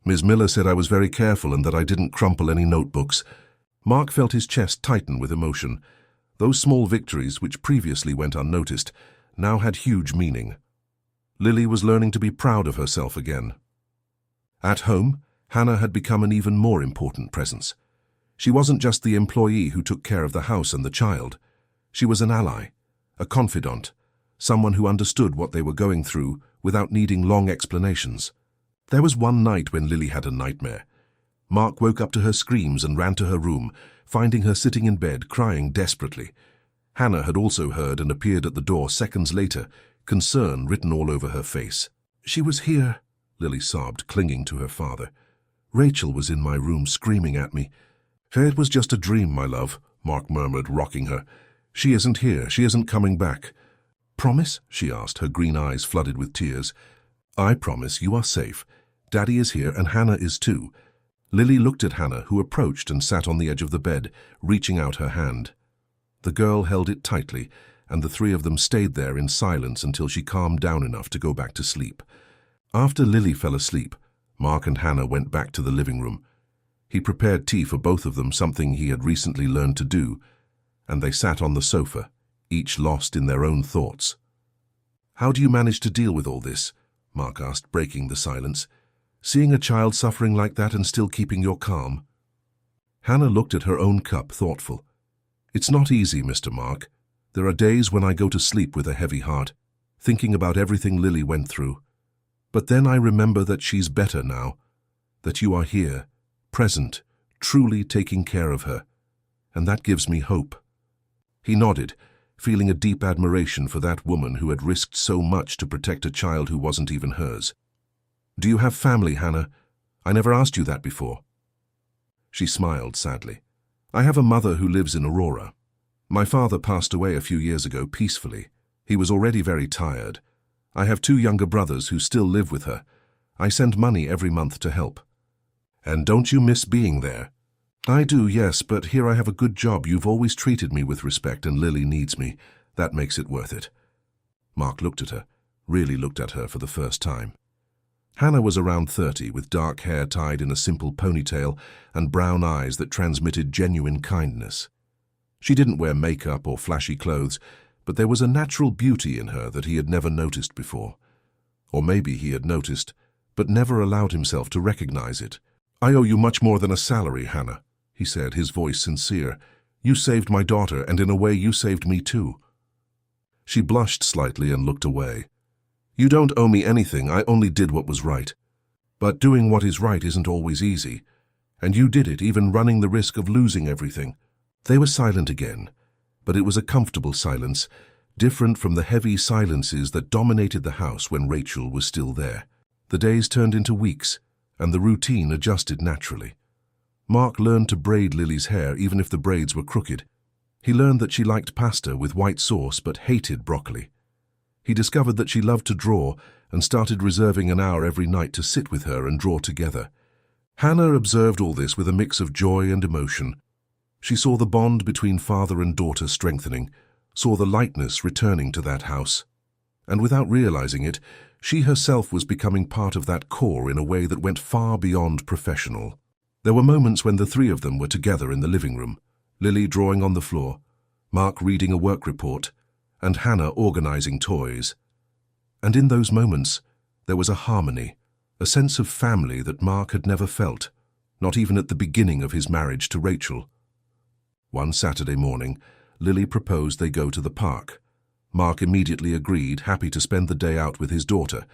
Miss Miller said I was very careful and that I didn't crumple any notebooks." Mark felt his chest tighten with emotion. Those small victories, which previously went unnoticed, now had huge meaning. Lily was learning to be proud of herself again. At home, Hannah had become an even more important presence. She wasn't just the employee who took care of the house and the child. She was an ally, a confidant, someone who understood what they were going through without needing long explanations. There was one night when Lily had a nightmare. Mark woke up to her screams and ran to her room, finding her sitting in bed, crying desperately. Hannah had also heard and appeared at the door seconds later, concern written all over her face. "She was here," Lily sobbed, clinging to her father. "Rachel was in my room screaming at me." "It was just a dream, my love," Mark murmured, rocking her. "She isn't here. She isn't coming back." "Promise?" she asked, her green eyes flooded with tears. "I promise you are safe. Daddy is here and Hannah is too." Lily looked at Hannah, who approached and sat on the edge of the bed, reaching out her hand. The girl held it tightly, and the three of them stayed there in silence until she calmed down enough to go back to sleep. After Lily fell asleep, Mark and Hannah went back to the living room. He prepared tea for both of them, something he had recently learned to do, and they sat on the sofa, each lost in their own thoughts. "How do you manage to deal with all this?" Mark asked, breaking the silence. "Seeing a child suffering like that and still keeping your calm?" Hannah looked at her own cup, thoughtful. "It's not easy, Mr. Mark. There are days when I go to sleep with a heavy heart, thinking about everything Lily went through. But then I remember that she's better now, that you are here, present, truly taking care of her, and that gives me hope." He nodded, feeling a deep admiration for that woman who had risked so much to protect a child who wasn't even hers. "Do you have family, Hannah? I never asked you that before." She smiled sadly. "I have a mother who lives in Aurora. My father passed away a few years ago peacefully. He was already very tired. I have 2 younger brothers who still live with her. I send money every month to help." "And don't you miss being there?" "I do, yes, but here I have a good job. You've always treated me with respect and Lily needs me. That makes it worth it." Mark looked at her, really looked at her for the first time. Hannah was around 30, with dark hair tied in a simple ponytail and brown eyes that transmitted genuine kindness. She didn't wear makeup or flashy clothes, but there was a natural beauty in her that he had never noticed before. Or maybe he had noticed, but never allowed himself to recognize it. "I owe you much more than a salary, Hannah," he said, his voice sincere. "You saved my daughter, and in a way you saved me too." She blushed slightly and looked away. "You don't owe me anything, I only did what was right. But doing what is right isn't always easy. And you did it, even running the risk of losing everything." They were silent again, but it was a comfortable silence, different from the heavy silences that dominated the house when Rachel was still there. The days turned into weeks, and the routine adjusted naturally. Mark learned to braid Lily's hair even if the braids were crooked. He learned that she liked pasta with white sauce but hated broccoli. He discovered that she loved to draw and started reserving an hour every night to sit with her and draw together. Hannah observed all this with a mix of joy and emotion. She saw the bond between father and daughter strengthening, saw the lightness returning to that house. And without realizing it, she herself was becoming part of that core in a way that went far beyond professional. There were moments when the 3 of them were together in the living room, Lily drawing on the floor, Mark reading a work report, and Hannah organizing toys. And in those moments, there was a harmony, a sense of family that Mark had never felt, not even at the beginning of his marriage to Rachel. One Saturday morning, Lily proposed they go to the park. Mark immediately agreed, happy to spend the day out with his daughter.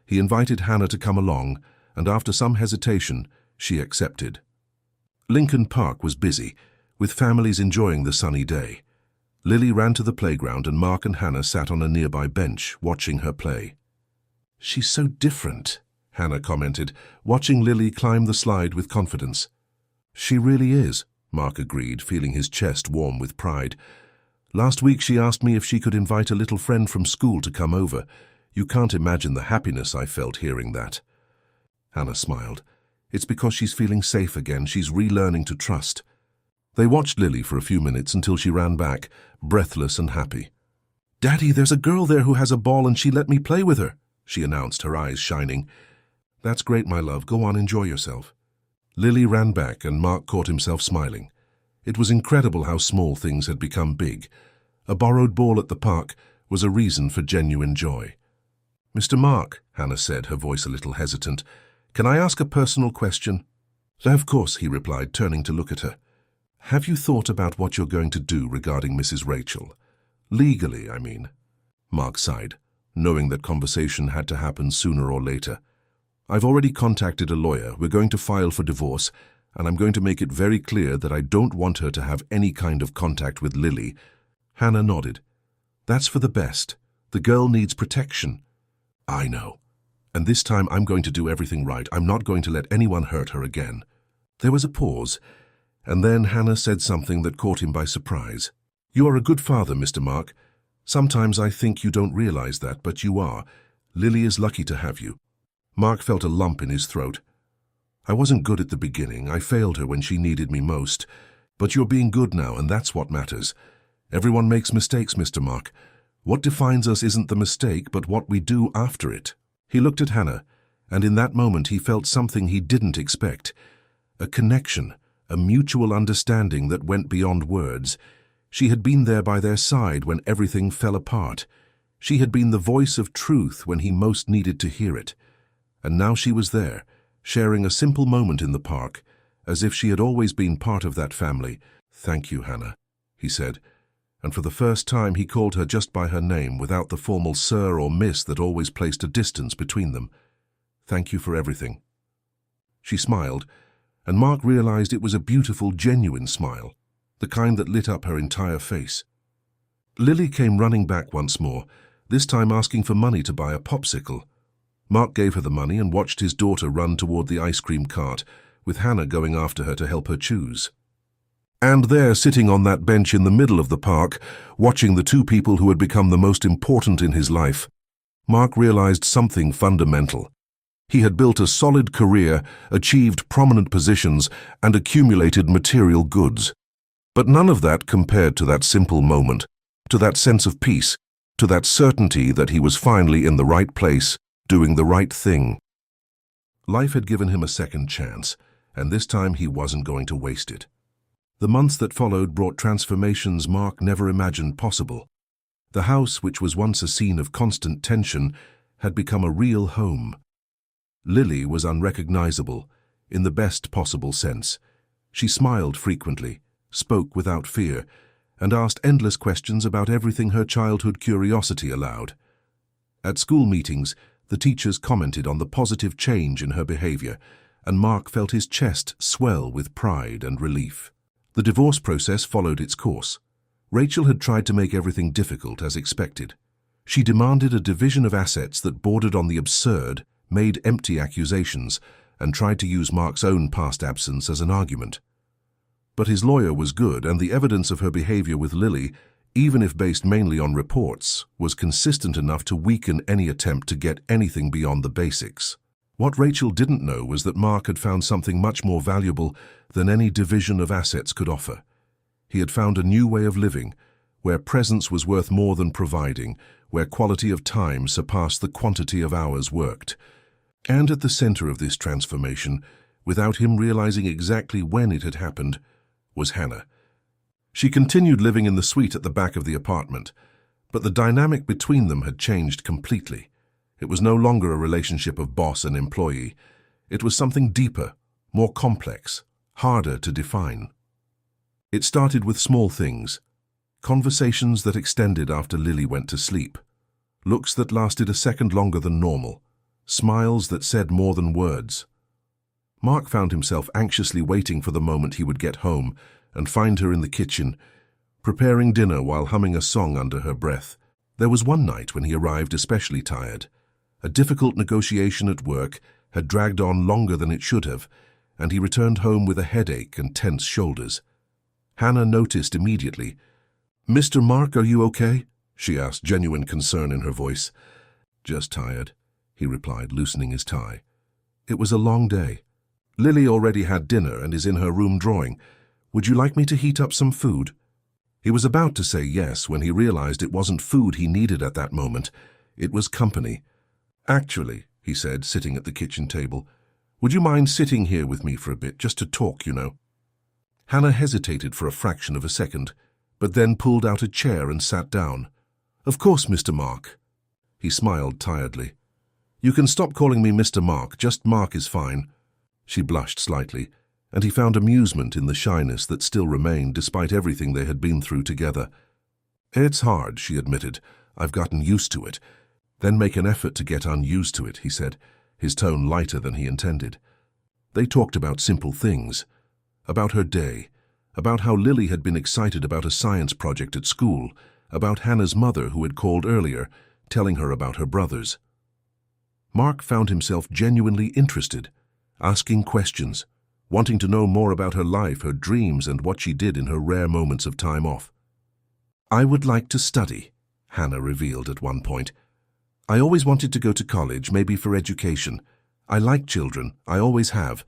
He invited Hannah to come along, and after some hesitation, she accepted. Lincoln Park was busy, with families enjoying the sunny day. Lily ran to the playground and Mark and Hannah sat on a nearby bench, watching her play. "She's so different," Hannah commented, watching Lily climb the slide with confidence. "She really is," Mark agreed, feeling his chest warm with pride. "Last week she asked me if she could invite a little friend from school to come over. You can't imagine the happiness I felt hearing that." Hannah smiled. "It's because she's feeling safe again. She's relearning to trust." They watched Lily for a few minutes until she ran back, breathless and happy. "Daddy, there's a girl there who has a ball and she let me play with her," she announced, her eyes shining. "That's great, my love. Go on, enjoy yourself." Lily ran back and Mark caught himself smiling. It was incredible how small things had become big. A borrowed ball at the park was a reason for genuine joy. "Mr. Mark," Hannah said, her voice a little hesitant, "can I ask a personal question?" "Of course," he replied, turning to look at her. "Have you thought about what you're going to do regarding Mrs. Rachel? Legally, I mean." Mark sighed, knowing that conversation had to happen sooner or later. "I've already contacted a lawyer. We're going to file for divorce, and I'm going to make it very clear that I don't want her to have any kind of contact with Lily." Hannah nodded. "That's for the best. The girl needs protection." "I know. And this time I'm going to do everything right. I'm not going to let anyone hurt her again." There was a pause, and then Hannah said something that caught him by surprise. "You are a good father, Mr. Mark. Sometimes I think you don't realize that, but you are. Lily is lucky to have you." Mark felt a lump in his throat. "I wasn't good at the beginning. I failed her when she needed me most. But you're being good now, and that's what matters. Everyone makes mistakes, Mr. Mark. What defines us isn't the mistake, but what we do after it." He looked at Hannah, and in that moment he felt something he didn't expect. A connection, a mutual understanding that went beyond words. She had been there by their side when everything fell apart. She had been the voice of truth when he most needed to hear it. And now she was there, sharing a simple moment in the park, as if she had always been part of that family. "Thank you, Hannah," he said, and for the first time he called her just by her name without the formal sir or miss that always placed a distance between them. "Thank you for everything." She smiled, and Mark realized it was a beautiful, genuine smile, the kind that lit up her entire face. Lily came running back once more, this time asking for money to buy a popsicle. Mark gave her the money and watched his daughter run toward the ice cream cart, with Hannah going after her to help her choose. And there, sitting on that bench in the middle of the park, watching the two people who had become the most important in his life, Mark realized something fundamental. He had built a solid career, achieved prominent positions, and accumulated material goods. But none of that compared to that simple moment, to that sense of peace, to that certainty that he was finally in the right place, doing the right thing. Life had given him a second chance, and this time he wasn't going to waste it. The months that followed brought transformations Mark never imagined possible. The house, which was once a scene of constant tension, had become a real home. Lily was unrecognizable, in the best possible sense. She smiled frequently, spoke without fear, and asked endless questions about everything her childhood curiosity allowed. At school meetings, the teachers commented on the positive change in her behavior, and Mark felt his chest swell with pride and relief. The divorce process followed its course. Rachel had tried to make everything difficult as expected. She demanded a division of assets that bordered on the absurd, made empty accusations, and tried to use Mark's own past absence as an argument. But his lawyer was good, and the evidence of her behavior with Lily, even if based mainly on reports, was consistent enough to weaken any attempt to get anything beyond the basics. What Rachel didn't know was that Mark had found something much more valuable than any division of assets could offer. He had found a new way of living, where presence was worth more than providing, where quality of time surpassed the quantity of hours worked. And at the center of this transformation, without him realizing exactly when it had happened, was Hannah. She continued living in the suite at the back of the apartment, but the dynamic between them had changed completely. It was no longer a relationship of boss and employee. It was something deeper, more complex, harder to define. It started with small things, conversations that extended after Lily went to sleep, looks that lasted a second longer than normal, smiles that said more than words. Mark found himself anxiously waiting for the moment he would get home and find her in the kitchen, preparing dinner while humming a song under her breath. There was one night when he arrived especially tired. A difficult negotiation at work had dragged on longer than it should have, and he returned home with a headache and tense shoulders. Hannah noticed immediately. "Mr. Mark, are you okay?" she asked, genuine concern in her voice. "Just tired," he replied, loosening his tie. "It was a long day. Lily already had dinner and is in her room drawing. Would you like me to heat up some food?" He was about to say yes when he realized it wasn't food he needed at that moment. It was company. "Actually," he said, sitting at the kitchen table, "would you mind sitting here with me for a bit, just to talk, you know?" Hannah hesitated for a fraction of a second, but then pulled out a chair and sat down. "Of course, Mr. Mark." He smiled tiredly. "You can stop calling me Mr. Mark, just Mark is fine." She blushed slightly, and he found amusement in the shyness that still remained despite everything they had been through together. "It's hard," she admitted. "I've gotten used to it." "Then make an effort to get unused to it," he said, his tone lighter than he intended. They talked about simple things, about her day, about how Lily had been excited about a science project at school, about Hannah's mother who had called earlier, telling her about her brothers. Mark found himself genuinely interested, asking questions, wanting to know more about her life, her dreams, and what she did in her rare moments of time off. "I would like to study," Hannah revealed at one point. "I always wanted to go to college, maybe for education. I like children, I always have.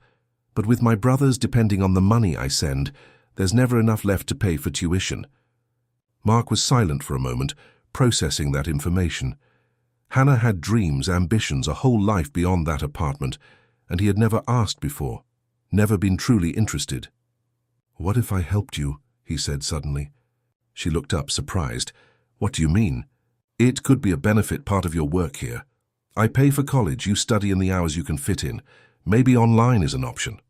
But with my brothers depending on the money I send, there's never enough left to pay for tuition." Mark was silent for a moment, processing that information. Hannah had dreams, ambitions, a whole life beyond that apartment, and he had never asked before, never been truly interested. "What if I helped you?" he said suddenly. She looked up, surprised. "What do you mean?" "It could be a benefit part of your work here. I pay for college, you study in the hours you can fit in. Maybe online is an option."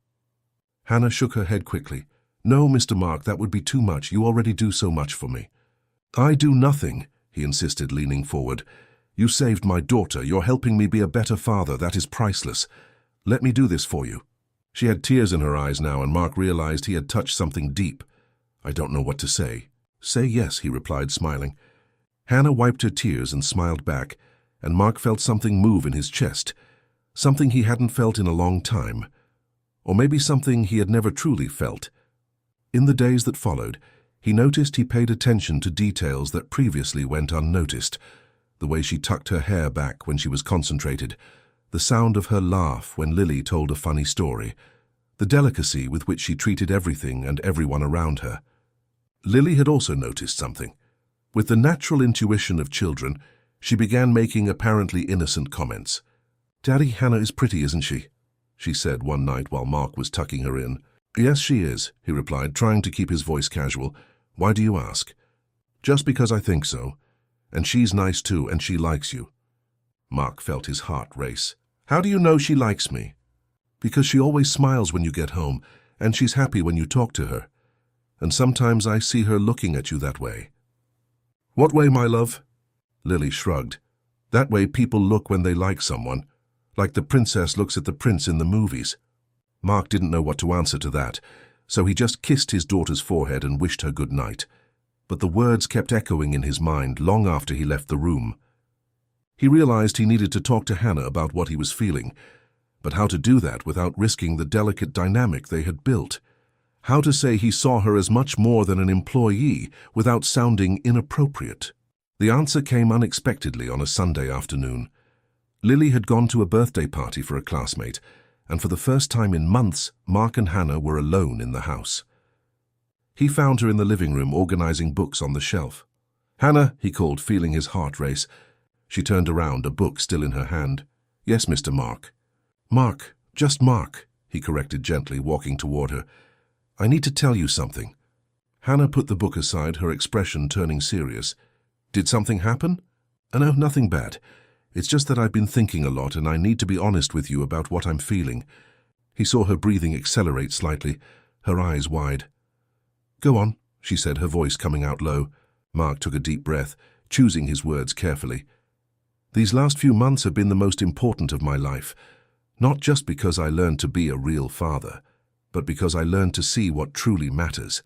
Hannah shook her head quickly. "No, Mr. Mark, that would be too much. You already do so much for me." "I do nothing," he insisted, leaning forward. "You saved my daughter. You're helping me be a better father. That is priceless. Let me do this for you." She had tears in her eyes now, and Mark realized he had touched something deep. "I don't know what to say." "Say yes," he replied, smiling. Hannah wiped her tears and smiled back, and Mark felt something move in his chest, something he hadn't felt in a long time, or maybe something he had never truly felt. In the days that followed, he noticed he paid attention to details that previously went unnoticed, the way she tucked her hair back when she was concentrated, the sound of her laugh when Lily told a funny story, the delicacy with which she treated everything and everyone around her. Lily had also noticed something. With the natural intuition of children, she began making apparently innocent comments. "Daddy, Hannah is pretty, isn't she?" she said one night while Mark was tucking her in. "Yes, she is," he replied, trying to keep his voice casual. "Why do you ask?" "Just because I think so. And she's nice too, and she likes you." Mark felt his heart race. "How do you know she likes me?" "Because she always smiles when you get home, and she's happy when you talk to her. And sometimes I see her looking at you that way." "What way, my love?" Lily shrugged. "That way people look when they like someone, like the princess looks at the prince in the movies." Mark didn't know what to answer to that, so he just kissed his daughter's forehead and wished her good night. But the words kept echoing in his mind long after he left the room. He realized he needed to talk to Hannah about what he was feeling, but how to do that without risking the delicate dynamic they had built. How to say he saw her as much more than an employee without sounding inappropriate. The answer came unexpectedly on a Sunday afternoon. Lily had gone to a birthday party for a classmate, and for the first time in months, Mark and Hannah were alone in the house. He found her in the living room organizing books on the shelf. "Hannah," he called, feeling his heart race. She turned around, a book still in her hand. "Yes, Mr. Mark." "Mark, just Mark," he corrected gently, walking toward her. "I need to tell you something." Hannah put the book aside, her expression turning serious. "Did something happen?" "No, nothing bad. It's just that I've been thinking a lot and I need to be honest with you about what I'm feeling." He saw her breathing accelerate slightly, her eyes wide. "Go on," she said, her voice coming out low. Mark took a deep breath, choosing his words carefully. "These last few months have been the most important of my life, not just because I learned to be a real father, but because I learned to see what truly matters.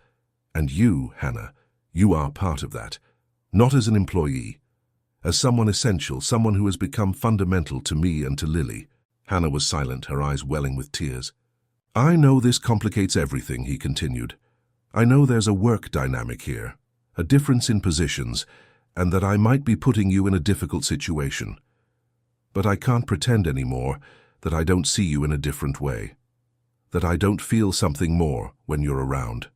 And you, Hannah, you are part of that. Not as an employee, as someone essential, someone who has become fundamental to me and to Lily." Hannah was silent, her eyes welling with tears. "I know this complicates everything," he continued. "I know there's a work dynamic here, a difference in positions, and that I might be putting you in a difficult situation. But I can't pretend anymore that I don't see you in a different way, that I don't feel something more when you're around."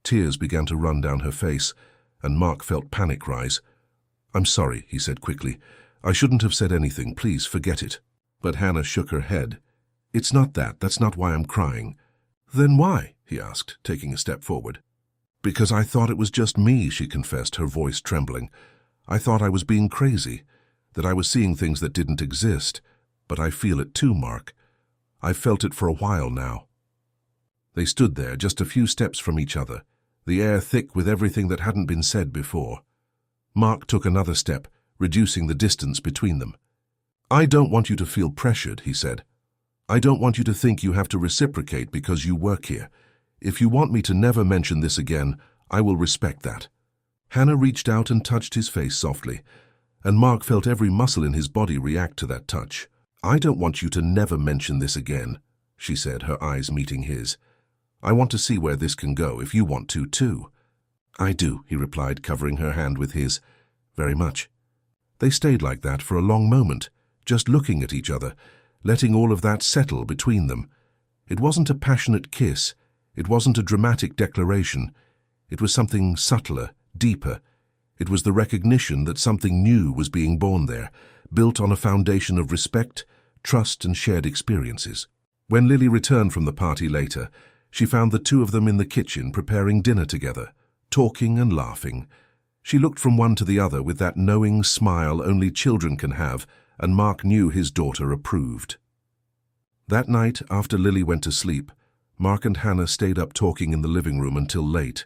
Tears began to run down her face, and Mark felt panic rise. "I'm sorry," he said quickly. "I shouldn't have said anything. Please forget it." But Hannah shook her head. "It's not that. That's not why I'm crying." "Then why?" he asked, taking a step forward. "Because I thought it was just me," she confessed, her voice trembling. "I thought I was being crazy, that I was seeing things that didn't exist. But I feel it too, Mark. I've felt it for a while now." They stood there, just a few steps from each other, the air thick with everything that hadn't been said before. Mark took another step, reducing the distance between them. "I don't want you to feel pressured," he said. "I don't want you to think you have to reciprocate because you work here. If you want me to never mention this again, I will respect that." Hannah reached out and touched his face softly, and Mark felt every muscle in his body react to that touch. "I don't want you to never mention this again," she said, her eyes meeting his. "I want to see where this can go, if you want to, too." "I do," he replied, covering her hand with his. "Very much." They stayed like that for a long moment, just looking at each other, letting all of that settle between them. It wasn't a passionate kiss. It wasn't a dramatic declaration. It was something subtler, deeper. It was the recognition that something new was being born there, built on a foundation of respect, trust, and shared experiences. When Lily returned from the party later, she found the two of them in the kitchen preparing dinner together, talking and laughing. She looked from one to the other with that knowing smile only children can have, and Mark knew his daughter approved. That night, after Lily went to sleep, Mark and Hannah stayed up talking in the living room until late.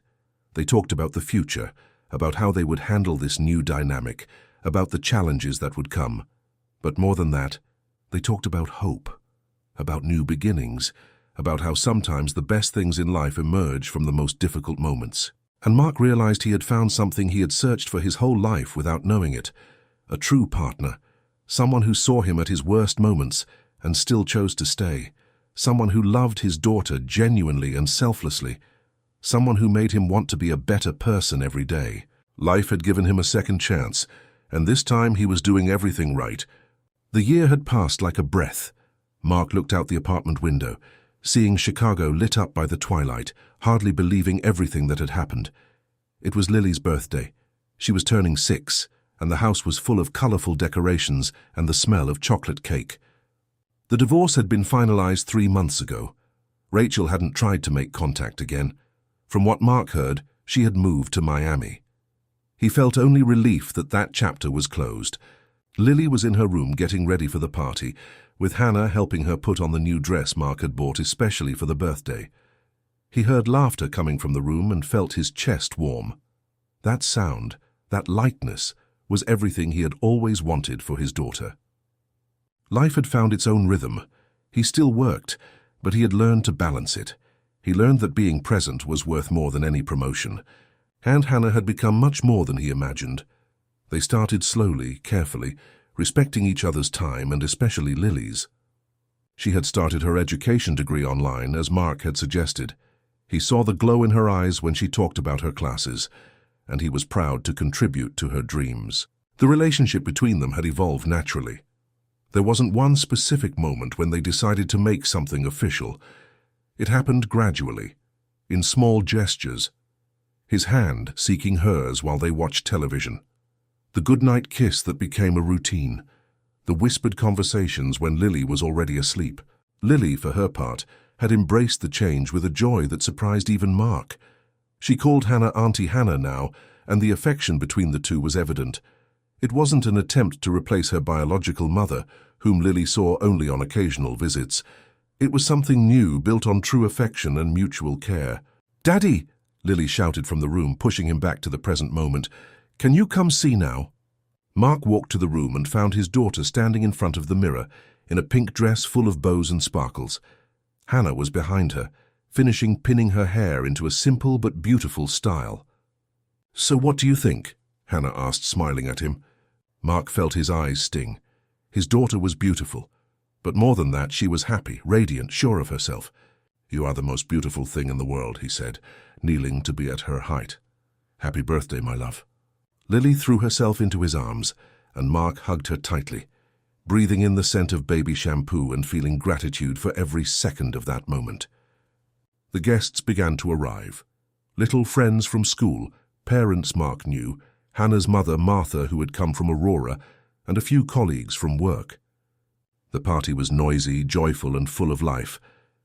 They talked about the future, about how they would handle this new dynamic, about the challenges that would come. But more than that, they talked about hope, about new beginnings, about how sometimes the best things in life emerge from the most difficult moments. And Mark realized he had found something he had searched for his whole life without knowing it. A true partner. Someone who saw him at his worst moments and still chose to stay. Someone who loved his daughter genuinely and selflessly. Someone who made him want to be a better person every day. Life had given him a second chance, and this time he was doing everything right. The year had passed like a breath. Mark looked out the apartment window, seeing Chicago lit up by the twilight, hardly believing everything that had happened. It was Lily's birthday. She was turning 6, and the house was full of colorful decorations and the smell of chocolate cake. The divorce had been finalized 3 months ago. Rachel hadn't tried to make contact again. From what Mark heard, she had moved to Miami. He felt only relief that that chapter was closed. Lily was in her room getting ready for the party, with Hannah helping her put on the new dress Mark had bought especially for the birthday. He heard laughter coming from the room and felt his chest warm. That sound, that lightness, was everything he had always wanted for his daughter. Life had found its own rhythm. He still worked, but he had learned to balance it. He learned that being present was worth more than any promotion. And Hannah had become much more than he imagined. They started slowly, carefully, respecting each other's time and especially Lily's. She had started her education degree online, as Mark had suggested. He saw the glow in her eyes when she talked about her classes, and he was proud to contribute to her dreams. The relationship between them had evolved naturally. There wasn't one specific moment when they decided to make something official. It happened gradually, in small gestures. His hand seeking hers while they watched television. The goodnight kiss that became a routine. The whispered conversations when Lily was already asleep. Lily, for her part, had embraced the change with a joy that surprised even Mark. She called Hannah Auntie Hannah now, and the affection between the two was evident. It wasn't an attempt to replace her biological mother, whom Lily saw only on occasional visits. It was something new, built on true affection and mutual care. "Daddy!" Lily shouted from the room, pushing him back to the present moment. "Can you come see now?" Mark walked to the room and found his daughter standing in front of the mirror, in a pink dress full of bows and sparkles. Hannah was behind her, finishing pinning her hair into a simple but beautiful style. "So what do you think?" Hannah asked, smiling at him. Mark felt his eyes sting. His daughter was beautiful, but more than that, she was happy, radiant, sure of herself. "You are the most beautiful thing in the world," he said, kneeling to be at her height. "Happy birthday, my love." Lily threw herself into his arms, and Mark hugged her tightly, breathing in the scent of baby shampoo and feeling gratitude for every second of that moment. The guests began to arrive. Little friends from school, parents Mark knew, Hannah's mother Martha, who had come from Aurora, and a few colleagues from work. The party was noisy, joyful, and full of life.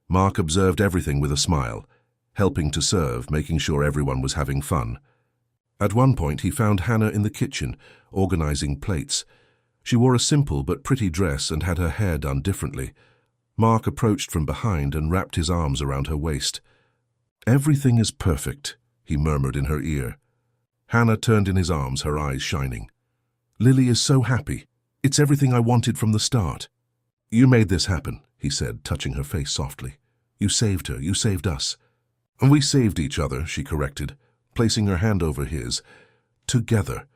Mark observed everything with a smile, helping to serve, making sure everyone was having fun. At one point, he found Hannah in the kitchen, organizing plates. She wore a simple but pretty dress and had her hair done differently. Mark approached from behind and wrapped his arms around her waist. "Everything is perfect," he murmured in her ear. Hannah turned in his arms, her eyes shining. "Lily is so happy. It's everything I wanted from the start." "You made this happen," he said, touching her face softly. "You saved her, you saved us." "And we saved each other," she corrected, placing her hand over his. "Together."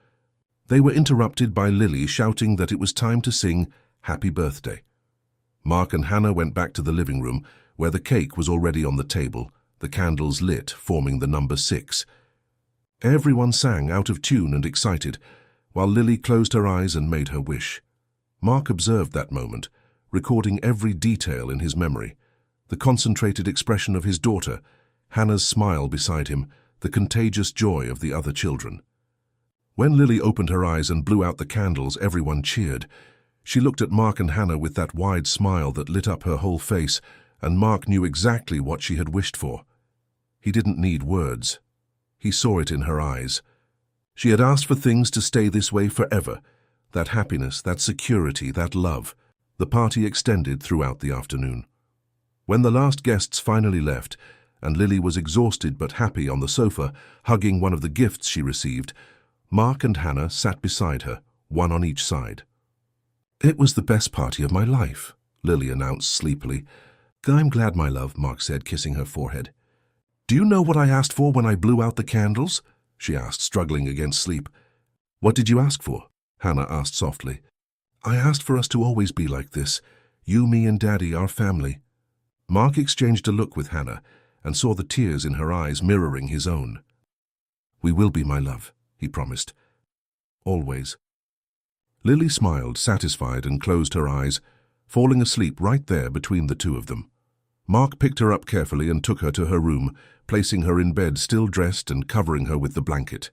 They were interrupted by Lily shouting that it was time to sing "Happy Birthday." Mark and Hannah went back to the living room, where the cake was already on the table, the candles lit, forming the number 6. Everyone sang out of tune and excited, while Lily closed her eyes and made her wish. Mark observed that moment, recording every detail in his memory. The concentrated expression of his daughter, Hannah's smile beside him, the contagious joy of the other children. When Lily opened her eyes and blew out the candles, everyone cheered. She looked at Mark and Hannah with that wide smile that lit up her whole face, and Mark knew exactly what she had wished for. He didn't need words. He saw it in her eyes. She had asked for things to stay this way forever, that happiness, that security, that love. The party extended throughout the afternoon. When the last guests finally left, and Lily was exhausted but happy on the sofa, hugging one of the gifts she received, Mark and Hannah sat beside her, one on each side. "It was the best party of my life," Lily announced sleepily. "I'm glad, my love," Mark said, kissing her forehead. "Do you know what I asked for when I blew out the candles?" she asked, struggling against sleep. "What did you ask for?" Hannah asked softly. "I asked for us to always be like this. You, me, and Daddy, our family." Mark exchanged a look with Hannah and saw the tears in her eyes mirroring his own. "We will be, my love," he promised. "Always." Lily smiled, satisfied, and closed her eyes, falling asleep right there between the two of them. Mark picked her up carefully and took her to her room, placing her in bed still dressed and covering her with the blanket.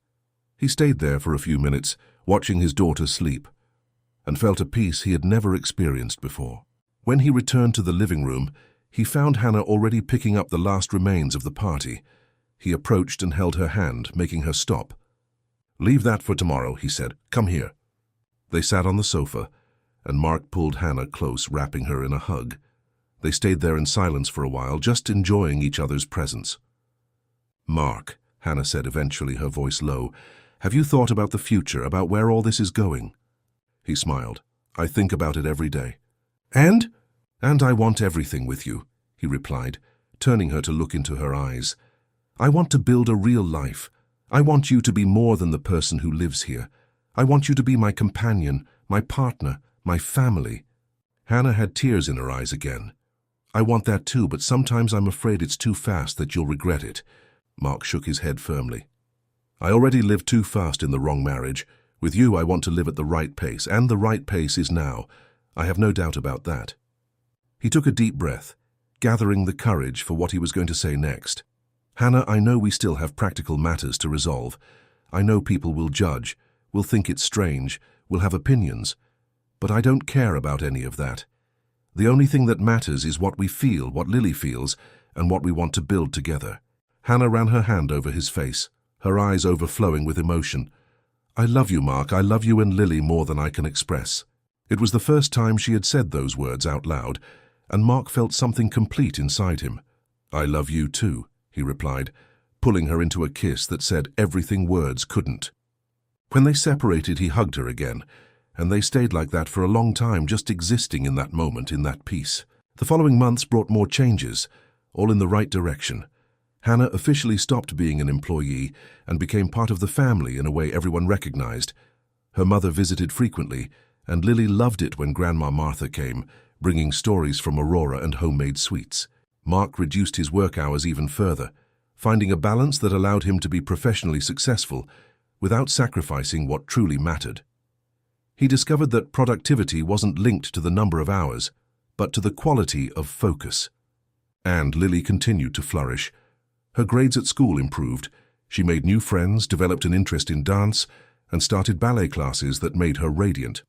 He stayed there for a few minutes, watching his daughter sleep, and felt a peace he had never experienced before. When he returned to the living room, he found Hannah already picking up the last remains of the party. He approached and held her hand, making her stop. "Leave that for tomorrow," he said. "Come here." They sat on the sofa, and Mark pulled Hannah close, wrapping her in a hug. They stayed there in silence for a while, just enjoying each other's presence. "Mark," Hannah said eventually, her voice low, "have you thought about the future, about where all this is going?" He smiled. "I think about it every day." "And?" "And I want everything with you," he replied, turning her to look into her eyes. "I want to build a real life. I want you to be more than the person who lives here. I want you to be my companion, my partner, my family." Hannah had tears in her eyes again. "I want that too, but sometimes I'm afraid it's too fast, that you'll regret it." Mark shook his head firmly. "I already lived too fast in the wrong marriage. With you, I want to live at the right pace, and the right pace is now. I have no doubt about that." He took a deep breath, gathering the courage for what he was going to say next. "Hannah, I know we still have practical matters to resolve. I know people will judge, will think it's strange, will have opinions. But I don't care about any of that. The only thing that matters is what we feel, what Lily feels, and what we want to build together." Hannah ran her hand over his face, her eyes overflowing with emotion. "I love you, Mark. I love you and Lily more than I can express." It was the first time she had said those words out loud, and Mark felt something complete inside him. "I love you too," he replied, pulling her into a kiss that said everything words couldn't. When they separated, he hugged her again, and they stayed like that for a long time, just existing in that moment, in that peace. The following months brought more changes, all in the right direction. Hannah officially stopped being an employee and became part of the family in a way everyone recognized. Her mother visited frequently, and Lily loved it when Grandma Martha came, bringing stories from Aurora and homemade sweets. Mark reduced his work hours even further, finding a balance that allowed him to be professionally successful without sacrificing what truly mattered. He discovered that productivity wasn't linked to the number of hours, but to the quality of focus. And Lily continued to flourish. Her grades at school improved. She made new friends, developed an interest in dance, and started ballet classes that made her radiant.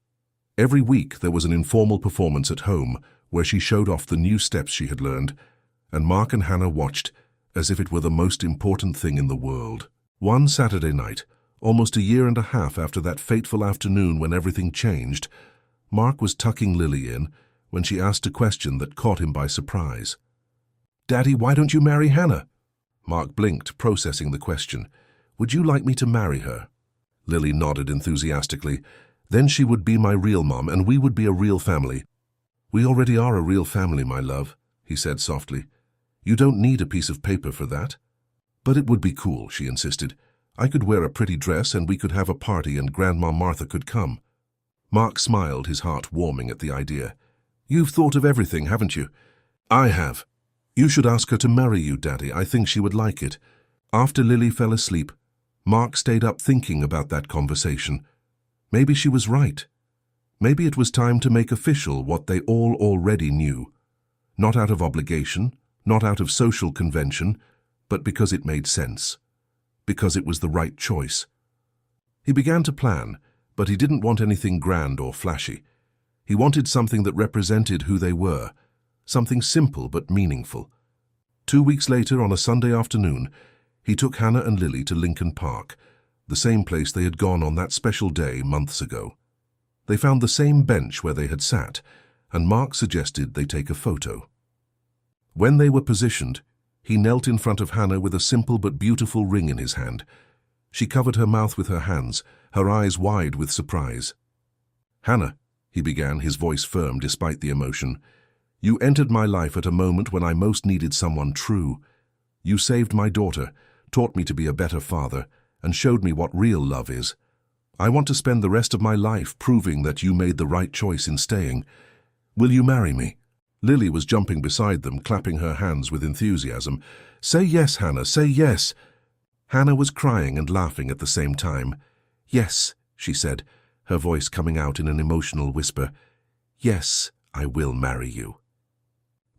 Every week there was an informal performance at home where she showed off the new steps she had learned, and Mark and Hannah watched as if it were the most important thing in the world. One Saturday night, almost a year and a half after that fateful afternoon when everything changed, Mark was tucking Lily in when she asked a question that caught him by surprise. "Daddy, why don't you marry Hannah?" Mark blinked, processing the question. "Would you like me to marry her?" Lily nodded enthusiastically. "Then she would be my real mom, and we would be a real family." "We already are a real family, my love," he said softly. "You don't need a piece of paper for that." "But it would be cool," she insisted. "I could wear a pretty dress and we could have a party and Grandma Martha could come." Mark smiled, his heart warming at the idea. "You've thought of everything, haven't you?" "I have." "You should ask her to marry you, Daddy. I think she would like it." After Lily fell asleep, Mark stayed up thinking about that conversation. Maybe she was right. Maybe it was time to make official what they all already knew. Not out of obligation, not out of social convention, but because it made sense. Because it was the right choice. He began to plan, but he didn't want anything grand or flashy. He wanted something that represented who they were, something simple but meaningful. 2 weeks later, on a Sunday afternoon, he took Hannah and Lily to Lincoln Park, the same place they had gone on that special day months ago. They found the same bench where they had sat, and Mark suggested they take a photo. When they were positioned, he knelt in front of Hannah with a simple but beautiful ring in his hand. She covered her mouth with her hands, her eyes wide with surprise. "Hannah," he began, his voice firm despite the emotion, "you entered my life at a moment when I most needed someone true. You saved my daughter, taught me to be a better father, and showed me what real love is. I want to spend the rest of my life proving that you made the right choice in staying. Will you marry me?" Lily was jumping beside them, clapping her hands with enthusiasm. "Say yes, Hannah, say yes!" Hannah was crying and laughing at the same time. "Yes," she said, her voice coming out in an emotional whisper. "Yes, I will marry you."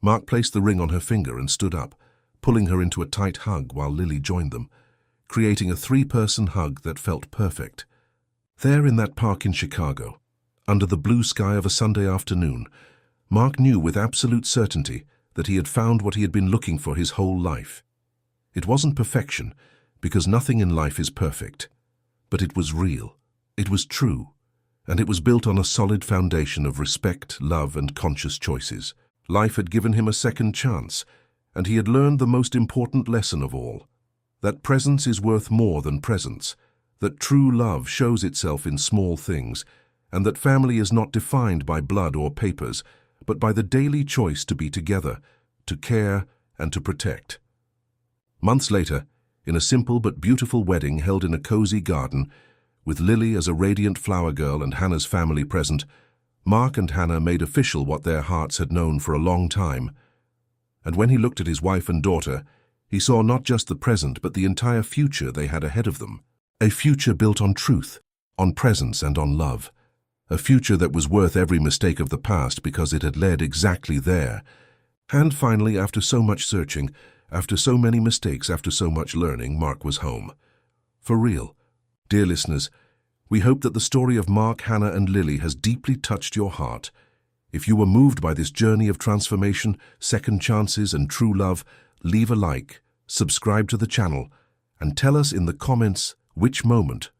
Mark placed the ring on her finger and stood up, pulling her into a tight hug while Lily joined them, creating a three-person hug that felt perfect. There in that park in Chicago, under the blue sky of a Sunday afternoon, Mark knew with absolute certainty that he had found what he had been looking for his whole life. It wasn't perfection, because nothing in life is perfect, but it was real, it was true, and it was built on a solid foundation of respect, love, and conscious choices. Life had given him a second chance, and he had learned the most important lesson of all, that presence is worth more than presents, that true love shows itself in small things, and that family is not defined by blood or papers, but by the daily choice to be together, to care, and to protect. Months later, in a simple but beautiful wedding held in a cozy garden, with Lily as a radiant flower girl and Hannah's family present, Mark and Hannah made official what their hearts had known for a long time. And when he looked at his wife and daughter, he saw not just the present but the entire future they had ahead of them. A future built on truth, on presence, and on love. A future that was worth every mistake of the past because it had led exactly there. And finally, after so much searching, after so many mistakes, after so much learning, Mark was home. For real. Dear listeners, we hope that the story of Mark, Hannah, and Lily has deeply touched your heart. If you were moved by this journey of transformation, second chances, and true love, leave a like, subscribe to the channel, and tell us in the comments which moment